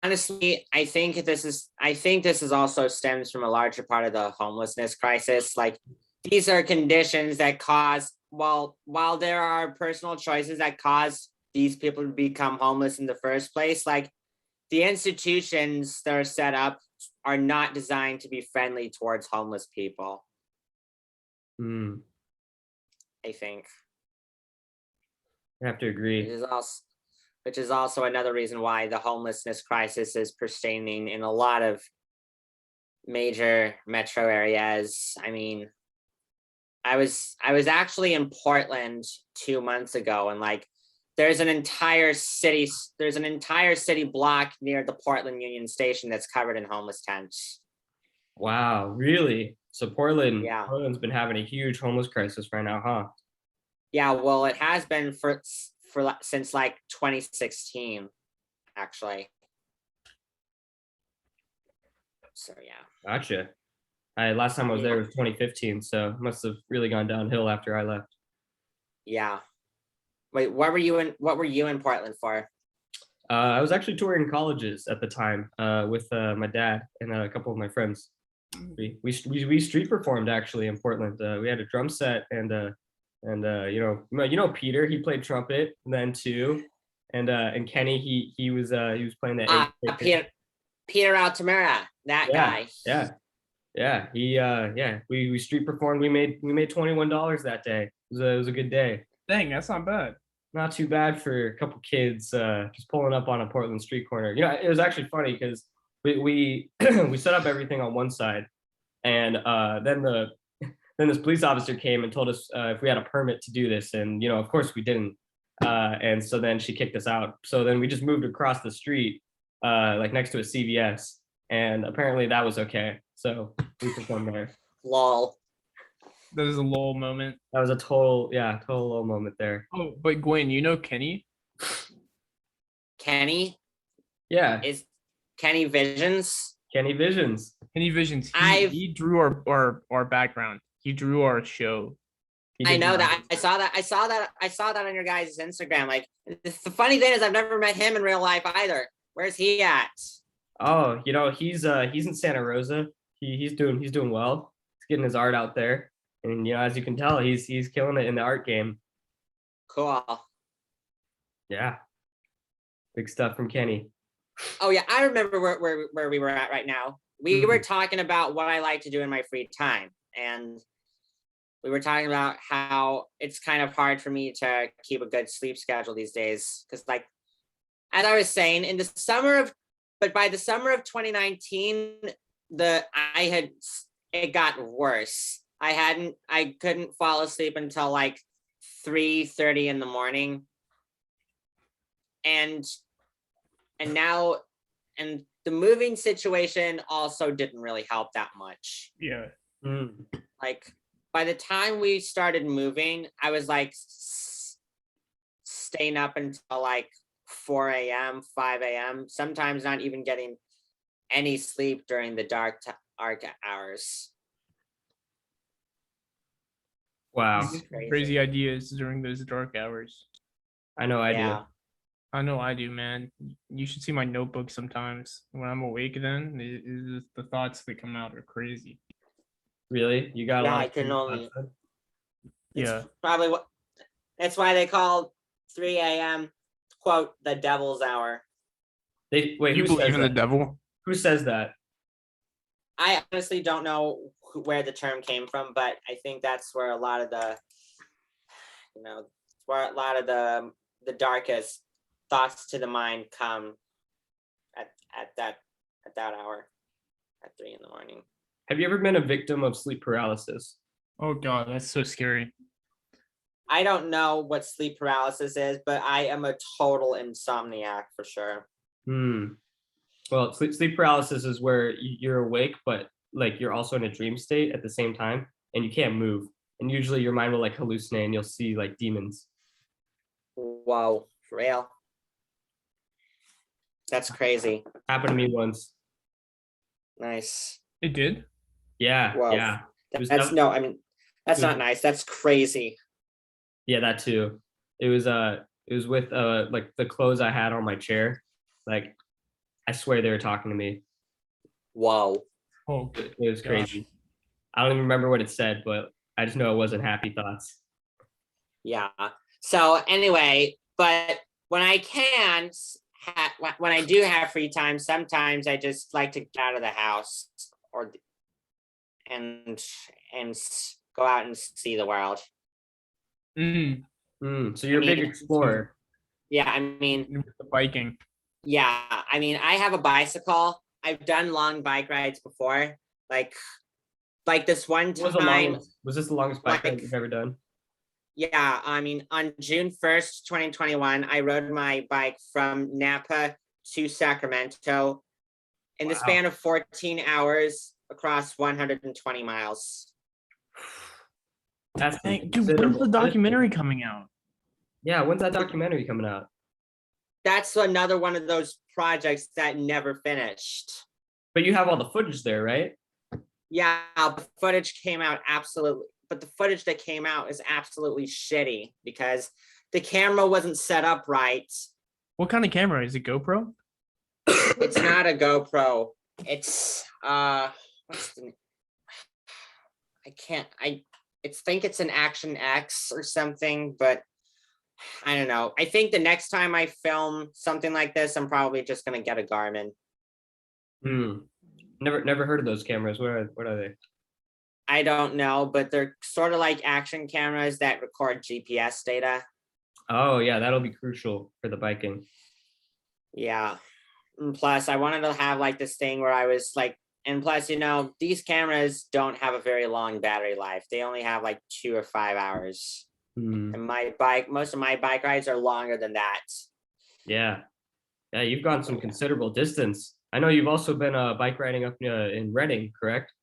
Honestly, I think this is also stems from a larger part of the homelessness crisis. Like, these are conditions that cause, while there are personal choices that cause these people to become homeless in the first place, like, the institutions that are set up are not designed to be friendly towards homeless people, I think. I have to Which agree. is also another reason why the homelessness crisis is persisting in a lot of major metro areas. I mean, I was actually in Portland 2 months ago, and like, there's an entire city block near the Portland Union Station that's covered in homeless tents. Wow, really? So Yeah. Portland's been having a huge homeless crisis right now, huh? Yeah, well, it has been since like 2016, actually. So yeah. Gotcha. Last time I was there was 2015, so it must have really gone downhill after I left. Yeah. Wait, what were you in Portland for? I was actually touring colleges at the time with my dad and a couple of my friends. We street performed actually in Portland. We had a drum set and you know Peter, he played trumpet then too, and Kenny he was playing the Peter Altamira, that guy. We street performed. We made $21 that day. It was a good day. Dang, that's not bad. Not too bad for a couple kids just pulling up on a Portland street corner. You know, it was actually funny because we we set up everything on one side, and then this police officer came and told us if we had a permit to do this, and you know, of course we didn't. And so then she kicked us out. So then we just moved across the street, like next to a CVS, and apparently that was okay. So we performed there. Lol. That was a lol moment. That was a total lol moment there. Oh, but Gwyn, you know Kenny? Kenny? Yeah. Is Kenny Visions? Kenny Visions. Kenny Visions. He drew our background. He drew our show. I know that. I saw that on your guys' Instagram. Like, the funny thing is I've never met him in real life either. Where's he at? Oh, you know, he's in Santa Rosa. He's doing well. He's getting his art out there. And you know, as you can tell, he's killing it in the art game. Cool. Yeah. Big stuff from Kenny. Oh yeah, I remember where we were at right now. We were talking about what I like to do in my free time. And we were talking about how it's kind of hard for me to keep a good sleep schedule these days. Because, like, as I was saying, by the summer of 2019, it got worse. I couldn't fall asleep until like 3:30 in the morning. And the moving situation also didn't really help that much. Yeah. Like, by the time we started moving, I was like staying up until like 4 a.m., 5 a.m., sometimes not even getting any sleep during the dark hours. Wow. Crazy ideas during those dark hours. I know I do. I know I do, man. You should see my notebook sometimes. When I'm awake then, the thoughts that come out are crazy. Really? You got a lot I can only. Yeah. Probably that's why they call 3 a.m. quote the devil's hour. Wait, you believe in the devil? Who says that? I honestly don't know where the term came from, but I think that's where a lot of the darkest thoughts to the mind come at that hour, at 3 in the morning. Have you ever been a victim of sleep paralysis? Oh God, that's so scary. I don't know what sleep paralysis is, but I am a total insomniac for sure. Well, sleep paralysis is where you're awake, but like you're also in a dream state at the same time, and you can't move. And usually your mind will like hallucinate, and you'll see like demons. Whoa, for real? That's crazy. Happened to me once. Nice. It did. Yeah, Wow. yeah. That's no, I mean, that's not nice. That's crazy. Yeah, that too. It was with like the clothes I had on my chair. Like, I swear they were talking to me. Whoa. Oh, It was crazy. I don't even remember what it said, but I just know it wasn't happy thoughts. Yeah. So anyway, but when I can, when I do have free time, sometimes I just like to get out of the house and go out and see the world. So you're a big explorer. Yeah, I mean, the biking. Yeah, I mean, I have a bicycle. I've done long bike rides before, like this one time. Was this the longest bike ride you've ever done? Yeah, I mean, on June 1st, 2021, I rode my bike from Napa to Sacramento in the span of 14 hours across 120 miles. Dude, when's the documentary coming out? Yeah, when's that documentary coming out? That's another one of those projects that never finished. But you have all the footage there, right? Yeah, the footage came out but the footage that came out is absolutely shitty because the camera wasn't set up right. What kind of camera is it? GoPro? It's not a GoPro. It's I think it's an Action X or something, but I don't know. I think the next time I film something like this, I'm probably just gonna get a Garmin. Never heard of those cameras. What are they? I don't know, but they're sort of like action cameras that record GPS data. Oh yeah, that'll be crucial for the biking. Yeah. And plus, I wanted to have like this thing where I was like, and plus, these cameras don't have a very long battery life. They only have like 2 or 5 hours. And most of my bike rides are longer than that. Yeah, you've gone some considerable distance. I know you've also been bike riding up in Reading, correct?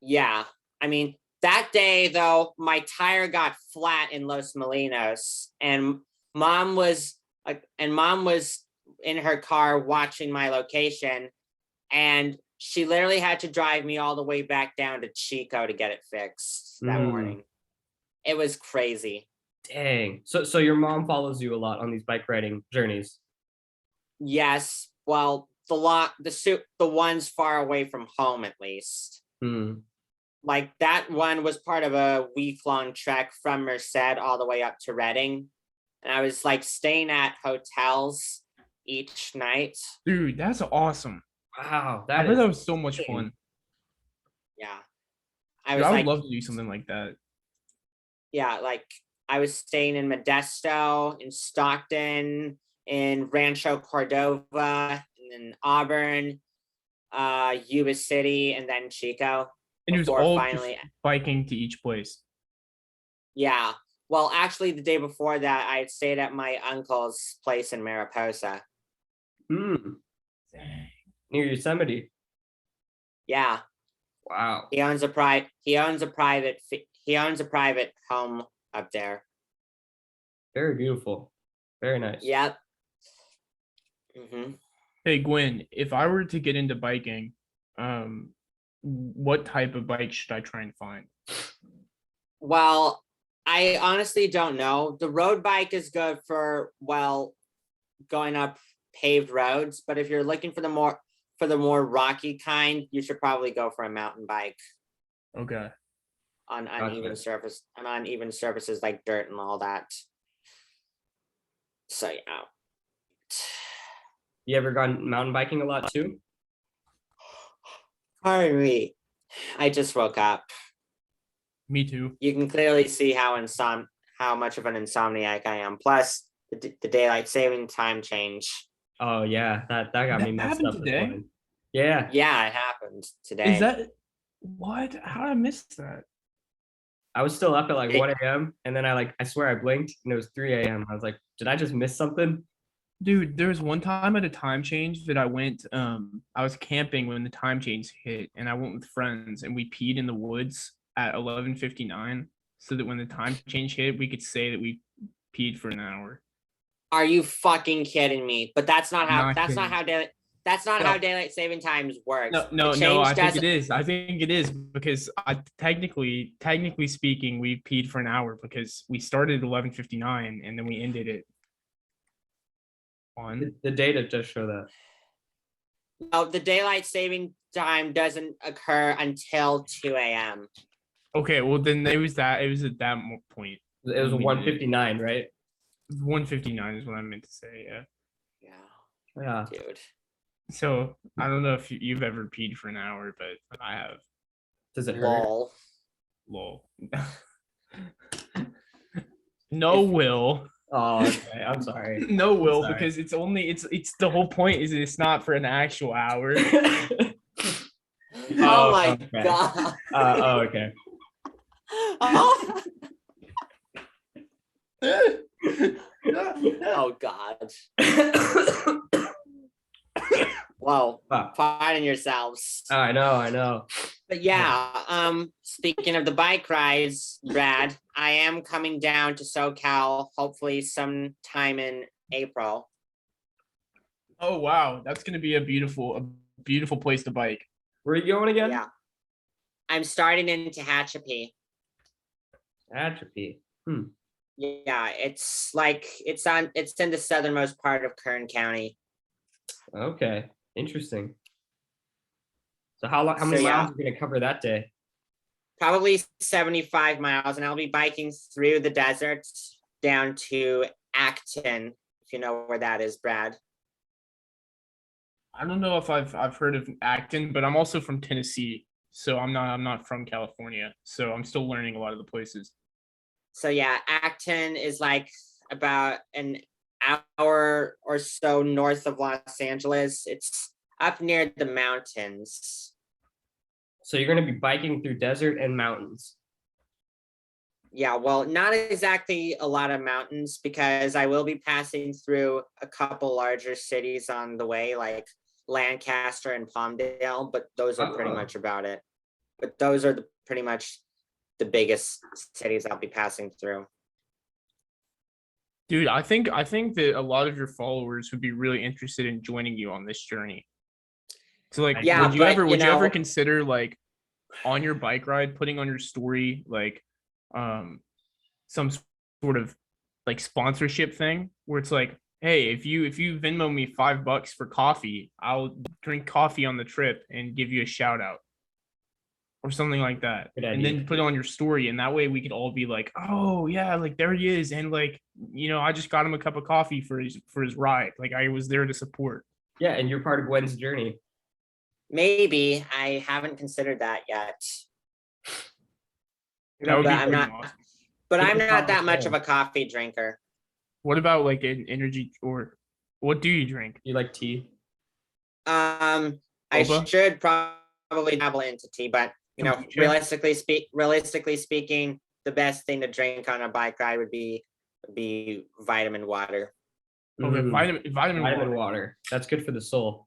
Yeah, I mean, that day though, my tire got flat in Los Molinos, and mom was in her car watching my location, and she literally had to drive me all the way back down to Chico to get it fixed that morning. It was crazy. Dang. So your mom follows you a lot on these bike riding journeys? Yes. Well, the ones far away from home, at least. Like that one was part of a week-long trek from Merced all the way up to Reading. And I was like staying at hotels each night. Dude, that's awesome. Wow. I bet that was so much fun. Yeah. I would love to do something like that. Yeah, like I was staying in Modesto, in Stockton, in Rancho Cordova, in Auburn, Yuba City, and then Chico. And it was all finally biking to each place. Yeah. Well, actually, the day before that, I had stayed at my uncle's place in Mariposa. Near Yosemite. Yeah. Wow. He owns a private home up there. Very beautiful. Very nice. Yep. Hey, Gwyn, if I were to get into biking, what type of bike should I try and find? Well, I honestly don't know. The road bike is good for, going up paved roads, but if you're looking for the more rocky kind, you should probably go for a mountain bike. Okay. On uneven surfaces like dirt and all that. So You ever gone mountain biking a lot too? Pardon me. I just woke up. Me too. You can clearly see how much of an insomniac I am. Plus the daylight saving time change. Oh yeah, that got me messed up today. Yeah, it happened today. Is that what? How did I miss that? I was still up at like 1 a.m. and then I swear I blinked and it was 3 a.m. I was like, did I just miss something? Dude, there was one time at a time change that I went, I was camping when the time change hit, and I went with friends and we peed in the woods at 11:59 so that when the time change hit, we could say that we peed for an hour. Are you fucking kidding me? But that's not how Not that's not kidding. how that's not No. how daylight saving times works. No, The no, change I think doesn't- it is. I think it is because technically speaking, we peed for an hour because we started at 11:59 and then we ended it on. The data does show that. No, the daylight saving time doesn't occur until 2 a.m. Okay, well then it was at that point. It was We did it. 1:59, right? 1:59 is what I meant to say. Yeah. Yeah, Yeah. dude. So I don't know if you've ever peed for an hour, but I have. Does it hurt? Lol. Lol. No, Will. Oh, okay. I'm sorry. No, Will, sorry. because it's the whole point is it's not for an actual hour. Oh my okay. god. Okay. Oh. Oh god. Whoa. Wow. Pardon yourselves. I know. But yeah, speaking of the bike rides, Brad, I am coming down to SoCal hopefully sometime in April. Oh wow, that's gonna be a beautiful place to bike. Where are you going again? Yeah. I'm starting in Tehachapi. Atrophy. Yeah, it's in the southernmost part of Kern County. Okay. Interesting. So how many yeah. miles are you gonna cover that day? Probably 75 miles, and I'll be biking through the desert down to Acton, if you know where that is, Brad. I don't know if I've heard of Acton, but I'm also from Tennessee, so I'm not from California, so I'm still learning a lot of the places. So yeah, Acton is like about an hour or so north of Los Angeles. It's up near the mountains. So you're gonna be biking through desert and mountains. Yeah, well, not exactly a lot of mountains because I will be passing through a couple larger cities on the way, like Lancaster and Palmdale, but those are pretty much about it. But those are pretty much the biggest cities I'll be passing through. Dude, I think that a lot of your followers would be really interested in joining you on this journey. So like, Yeah, would you ever consider like on your bike ride putting on your story like some sort of like sponsorship thing where it's like, hey, if you Venmo me $5 for coffee, I'll drink coffee on the trip and give you a shout out or something like that. Good And idea. then put it on your story, and that way we could all be like, oh yeah, like there he is, and like, you know, I just got him a cup of coffee for his ride, like I was there to support. Yeah, and you're part of Gwen's journey. Maybe. I haven't considered that yet. That would be I'm not, awesome. but Keep I'm the not that much conversation. of a coffee drinker. What about like an energy, or what do you drink? You like tea? I Boba? should probably dabble into tea, but you know, Kombucha? realistically speaking, the best thing to drink on a bike ride would be vitamin water. Okay, Mhm. vitamin water. water. That's good for the soul.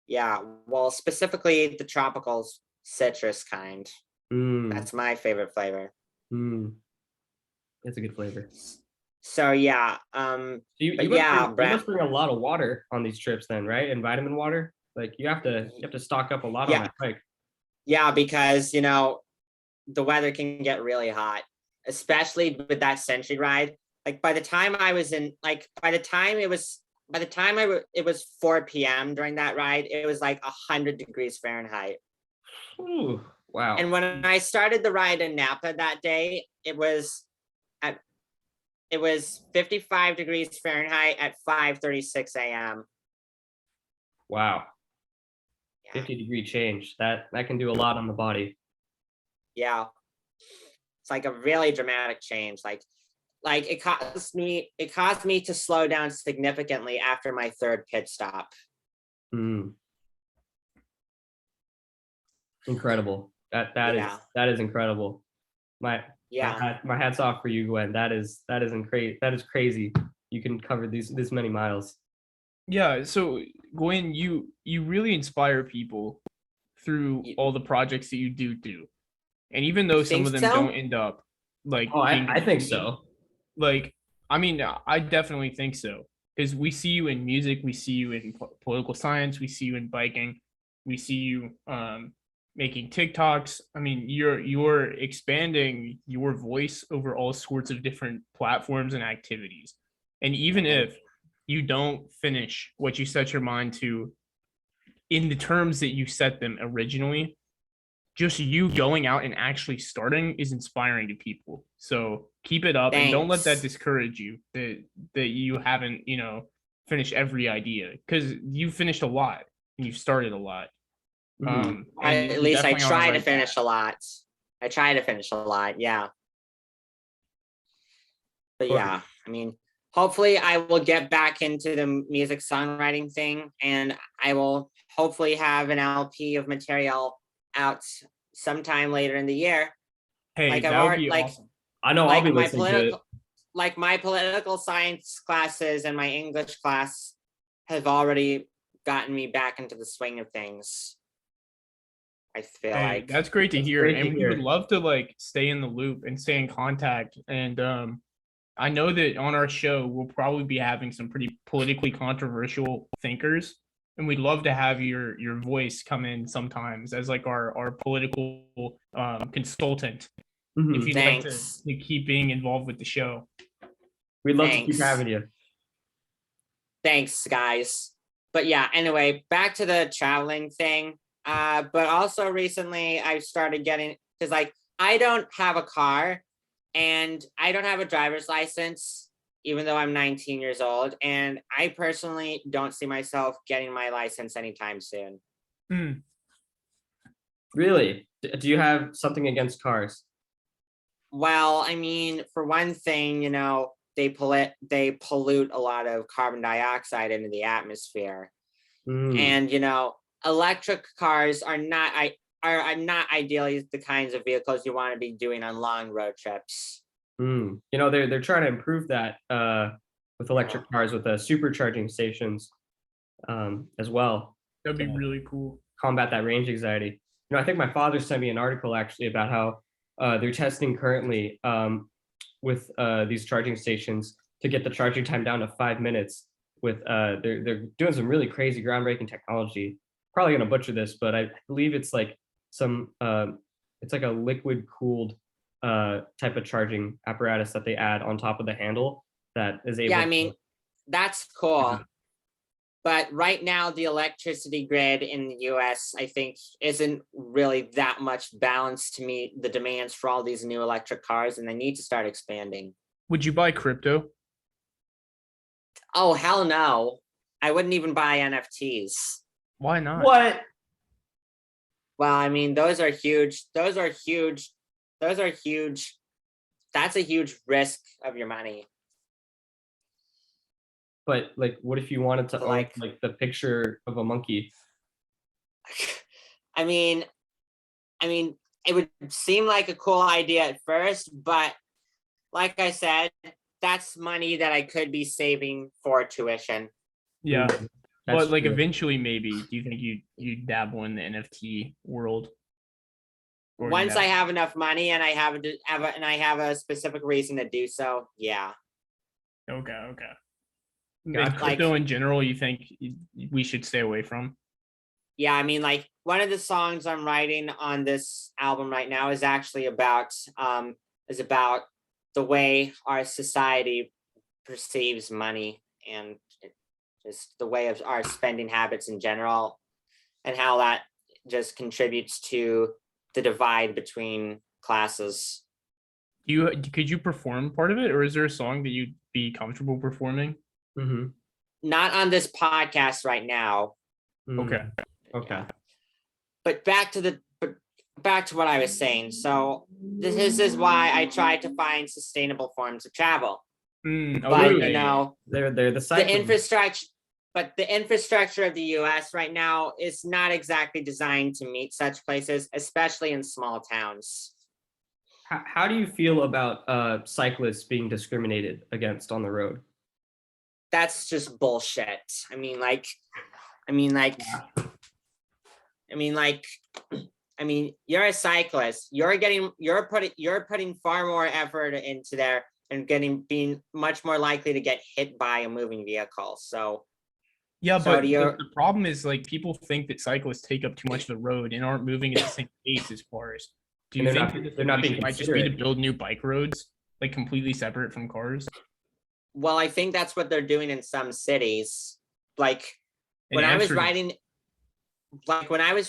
Yeah, well, specifically the tropical citrus kind. That's my favorite flavor. That's a good flavor. So yeah, So you Brad, must bring a lot of water on these trips then, right? And vitamin water. Like you have to stock up a lot on that bike. yeah, because you know the weather can get really hot, especially with that Century ride. Like by the time it was 4 p.m. during that ride, it was like 100 degrees Fahrenheit. Ooh, wow. And when I started the ride in Napa that day, it was 55 degrees Fahrenheit at 5:36 a.m. Wow. Yeah. 50-degree change. That can do a lot on the body. Yeah. It's like a really dramatic change. Like it caused me to slow down significantly after my third pit stop. Incredible. That is incredible. Yeah. my hat's off for you, Gwen. That is crazy. You can cover this many miles. Yeah, so Gwyn, you really inspire people through all the projects that you do. And even though You some think of them so? don't end up like Oh, being I think completed, so. like I mean, I definitely think so because we see you in music, we see you in political science, we see you in biking, we see you making TikToks. I mean, you're expanding your voice over all sorts of different platforms and activities. And even if you don't finish what you set your mind to in the terms that you set them originally, just you going out and actually starting is inspiring to people. So keep it up and don't let that Thanks. discourage you that you haven't, finished every idea because you finished a lot and you started a lot. Mhm. And At you're least I definitely on the try to right finish path. a lot. I try to finish a lot, yeah. But Well, yeah, I mean, hopefully I will get back into the music songwriting thing, and I will hopefully have an LP of material out sometime later in the year. Hey, Like I've that would already be awesome. I know I'll be listening to it. like my political science classes and my English class have already gotten me back into the swing of things. I feel Hey, like. that's great to That's hear. great to And we would hear. love to like stay in the loop and stay in contact. And I know that on our show we'll probably be having some pretty politically controversial thinkers, and we'd love to have your voice come in sometimes as like our political consultant. If Mhm. you'd like to, Thanks. to keep being involved with the show. We'd love to keep Thanks. having you. Thanks, guys. But yeah, anyway, back to the traveling thing. But also recently I've started getting, because like I don't have a car and I don't have a driver's license, even though I'm 19 years old. And I personally don't see myself getting my license anytime soon. Hmm. Really? Do you have something against cars? Well, I mean, for one thing, they pollute a lot of carbon dioxide into the atmosphere. Mm. And electric cars are not ideally the kinds of vehicles you want to be doing on long road trips. They're trying to improve that with electric cars with supercharging stations as well That'd be to really cool. combat that range anxiety. I think my father sent me an article actually about how they're testing currently with these charging stations to get the charging time down to 5 minutes. With they're doing some really crazy groundbreaking technology. Probably gonna butcher this, but I believe it's like it's like a liquid cooled type of charging apparatus that they add on top of the handle that is able Yeah, I to. mean, that's cool. But right now, the electricity grid in the US, I think, isn't really that much balanced to meet the demands for all these new electric cars, and they need to start expanding. Would you buy crypto? Oh, hell no. I wouldn't even buy NFTs. Why not? What? Well, I mean, those are huge. Those are huge. Those are huge. That's a huge risk of your money. But like, what if you wanted to own Like- like the picture of a monkey? I mean, it would seem like a cool idea at first, but like I said, that's money that I could be saving for tuition. Yeah. That's But like true. eventually maybe do you think you dabble in the NFT world? Or Once no? I have enough money and I have a specific reason to do so, yeah. Okay. And Gotcha. crypto in general, you think we should stay away from? Yeah, I mean, like one of the songs I'm writing on this album right now is actually about the way our society perceives money and just the way of our spending habits in general, and how that just contributes to the divide between classes. Could you perform part of it, or is there a song that you'd be comfortable performing? Mm-hmm. Not on this podcast right now. Okay. Okay. But back to what I was saying. So this is why I try to find sustainable forms of travel. But they're the cyclist. The infrastructure of the US right now is not exactly designed to meet such places, especially in small towns. how do you feel about cyclists being discriminated against on the road? That's just bullshit. I mean, like, I mean, like, I mean, like, I mean, you're a cyclist. You're putting far more effort into there and being much more likely to get hit by a moving vehicle. So Yeah, So but do you- the problem is like people think that cyclists take up too much of the road and aren't moving at the same pace as cars. Do you And they're think not- that the they're not being solution might just be to considerate. build new bike roads, like completely separate from cars? well, I think that's what they're doing in some cities. Like In when I was Amsterdam.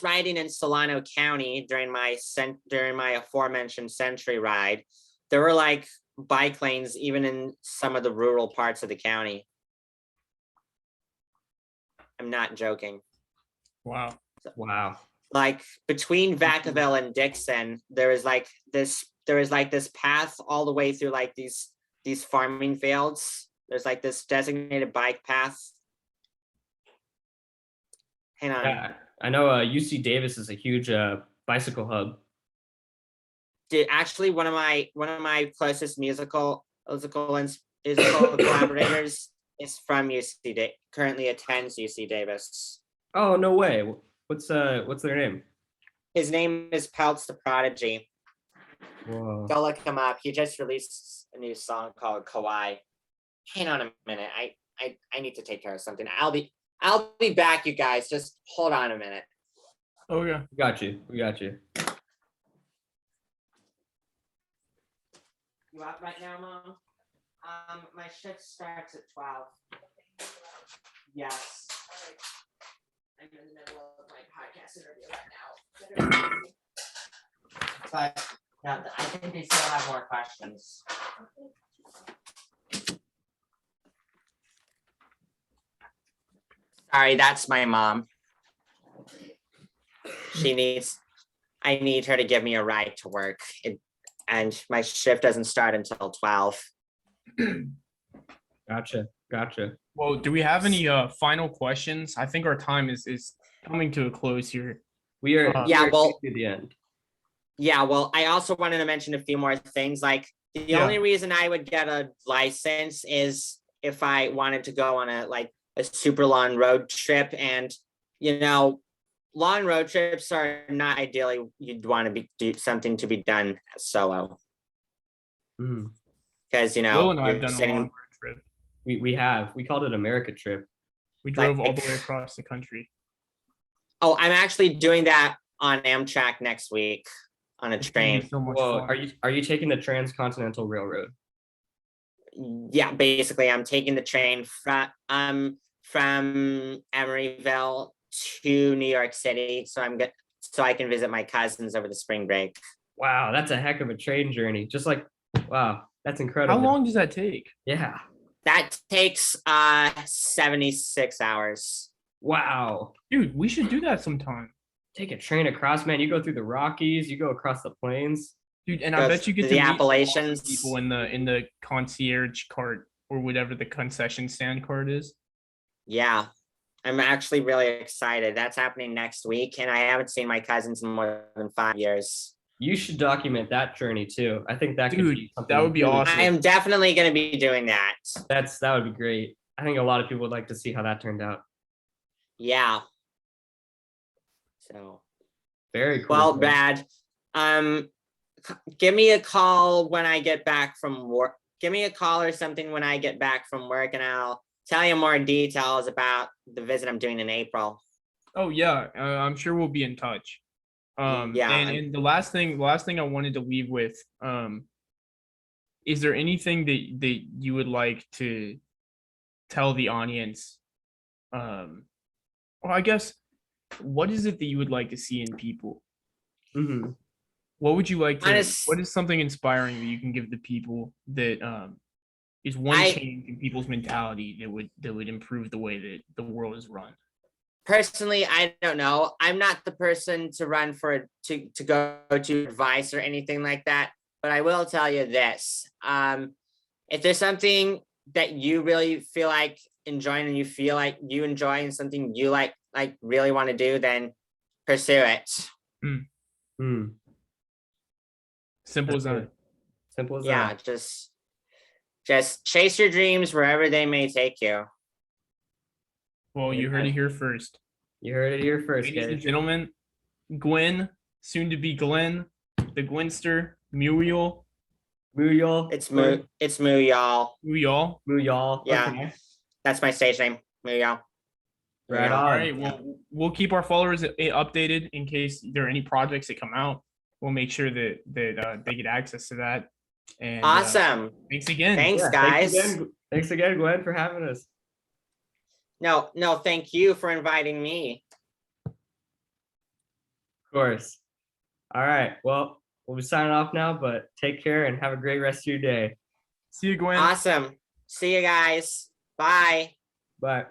riding in Solano County during my aforementioned Century ride, there were like bike lanes even in some of the rural parts of the county. I'm not joking. Wow. Wow. Like between Vacaville and Dixon, there is like this path all the way through like these farming fields. There's like this designated bike path. Hang on. Yeah, I know UC Davis is a huge bicycle hub. Dude, actually one of my closest musical collaborators is from currently attends UC Davis. Oh, no way. What's their name? His name is Peltz the Prodigy. Whoa. Go look him up. He just released a new song called Kawaii. Hang on a minute. I need to take care of something. I'll be back, you guys. Just hold on a minute. Oh yeah. We got you. You up right now, Mom? My shift starts at 12. Yes. I'm in the middle of my podcast interview right now. But no, I think they still have more questions. Sorry, that's my mom. I need her to give me a ride to work. And my shift doesn't start until 12. Gotcha. Well, do we have any final questions? I think our time is coming to a close here. We are Yeah, well- to the end. Yeah, well, I also wanted to mention a few more things. Like the only reason I would get a license is if I wanted to go on a super long road trip. And long road trips are not ideally you'd want to do something to be done solo. Because Will and I have you're done a sitting- long road trip. We called it America trip. We drove all the way across the country. Oh, I'm actually doing that on Amtrak next week on a It's gonna be train. so much Whoa, fun. are you taking the Transcontinental Railroad? Yeah, basically, I'm taking the train from Emeryville to New York City, so I can visit my cousins over the spring break. Wow, that's a heck of a train journey. Just like, wow, that's incredible. How long does that take? Yeah. That takes 76 hours. Wow. Dude, we should do that sometime. Take a train across, man. You go through the Rockies, you go across the plains. Dude, and I Goes bet you get to to the meet Appalachians. people in the concierge cart or whatever the concession stand cart is. Yeah, I'm actually really excited. That's happening next week, and I haven't seen my cousins in more than 5 years. You should document that journey too. I think that could Dude, be something that would be really awesome. I am definitely going to be doing that. That would be great. I think a lot of people would like to see how that turned out. Yeah. So, Very cool. well, Brad, give me a call when I get back from work. Give me a call or something when I get back from work, and I'll tell you more details about the visit I'm doing in April. Oh yeah, I'm sure we'll be in touch. Yeah, And the last thing I wanted to leave with, is there anything that you would like to tell the audience? Well, I guess, what is it that you would like to see in people? Mm-hmm. What would you like to? Honest- What is something inspiring that you can give the people that is one change in people's mentality that would improve the way that the world is run? Personally, I don't know. I'm not the person to run for to go to advice or anything like that. But I will tell you this: if there's something that you really feel like enjoying, and you feel like you enjoy, and something you like really want to do, then pursue it. Simple as That's that. good. Simple as Yeah, that. just chase your dreams wherever they may take you. Well, you heard it here first. You heard it here first, Ladies and guys. gentlemen, Gwyn, soon to be Glenn, the Gwynster, Muriel, Muyal. It's Moo y'all. Muyal. Muyal. Yeah. Okay. That's my stage name. Moo y'all. Right Yeah. on. All right. Well, we'll keep our followers updated in case there are any projects that come out. We'll make sure that they get access to that. And Awesome. thanks again. Thanks, Yeah, guys. Thanks again, Gwen, for having us. No, thank you for inviting me. Of course. All right. Well, we'll be signing off now, but take care and have a great rest of your day. See you, Gwen. Awesome. See you guys. Bye. Bye.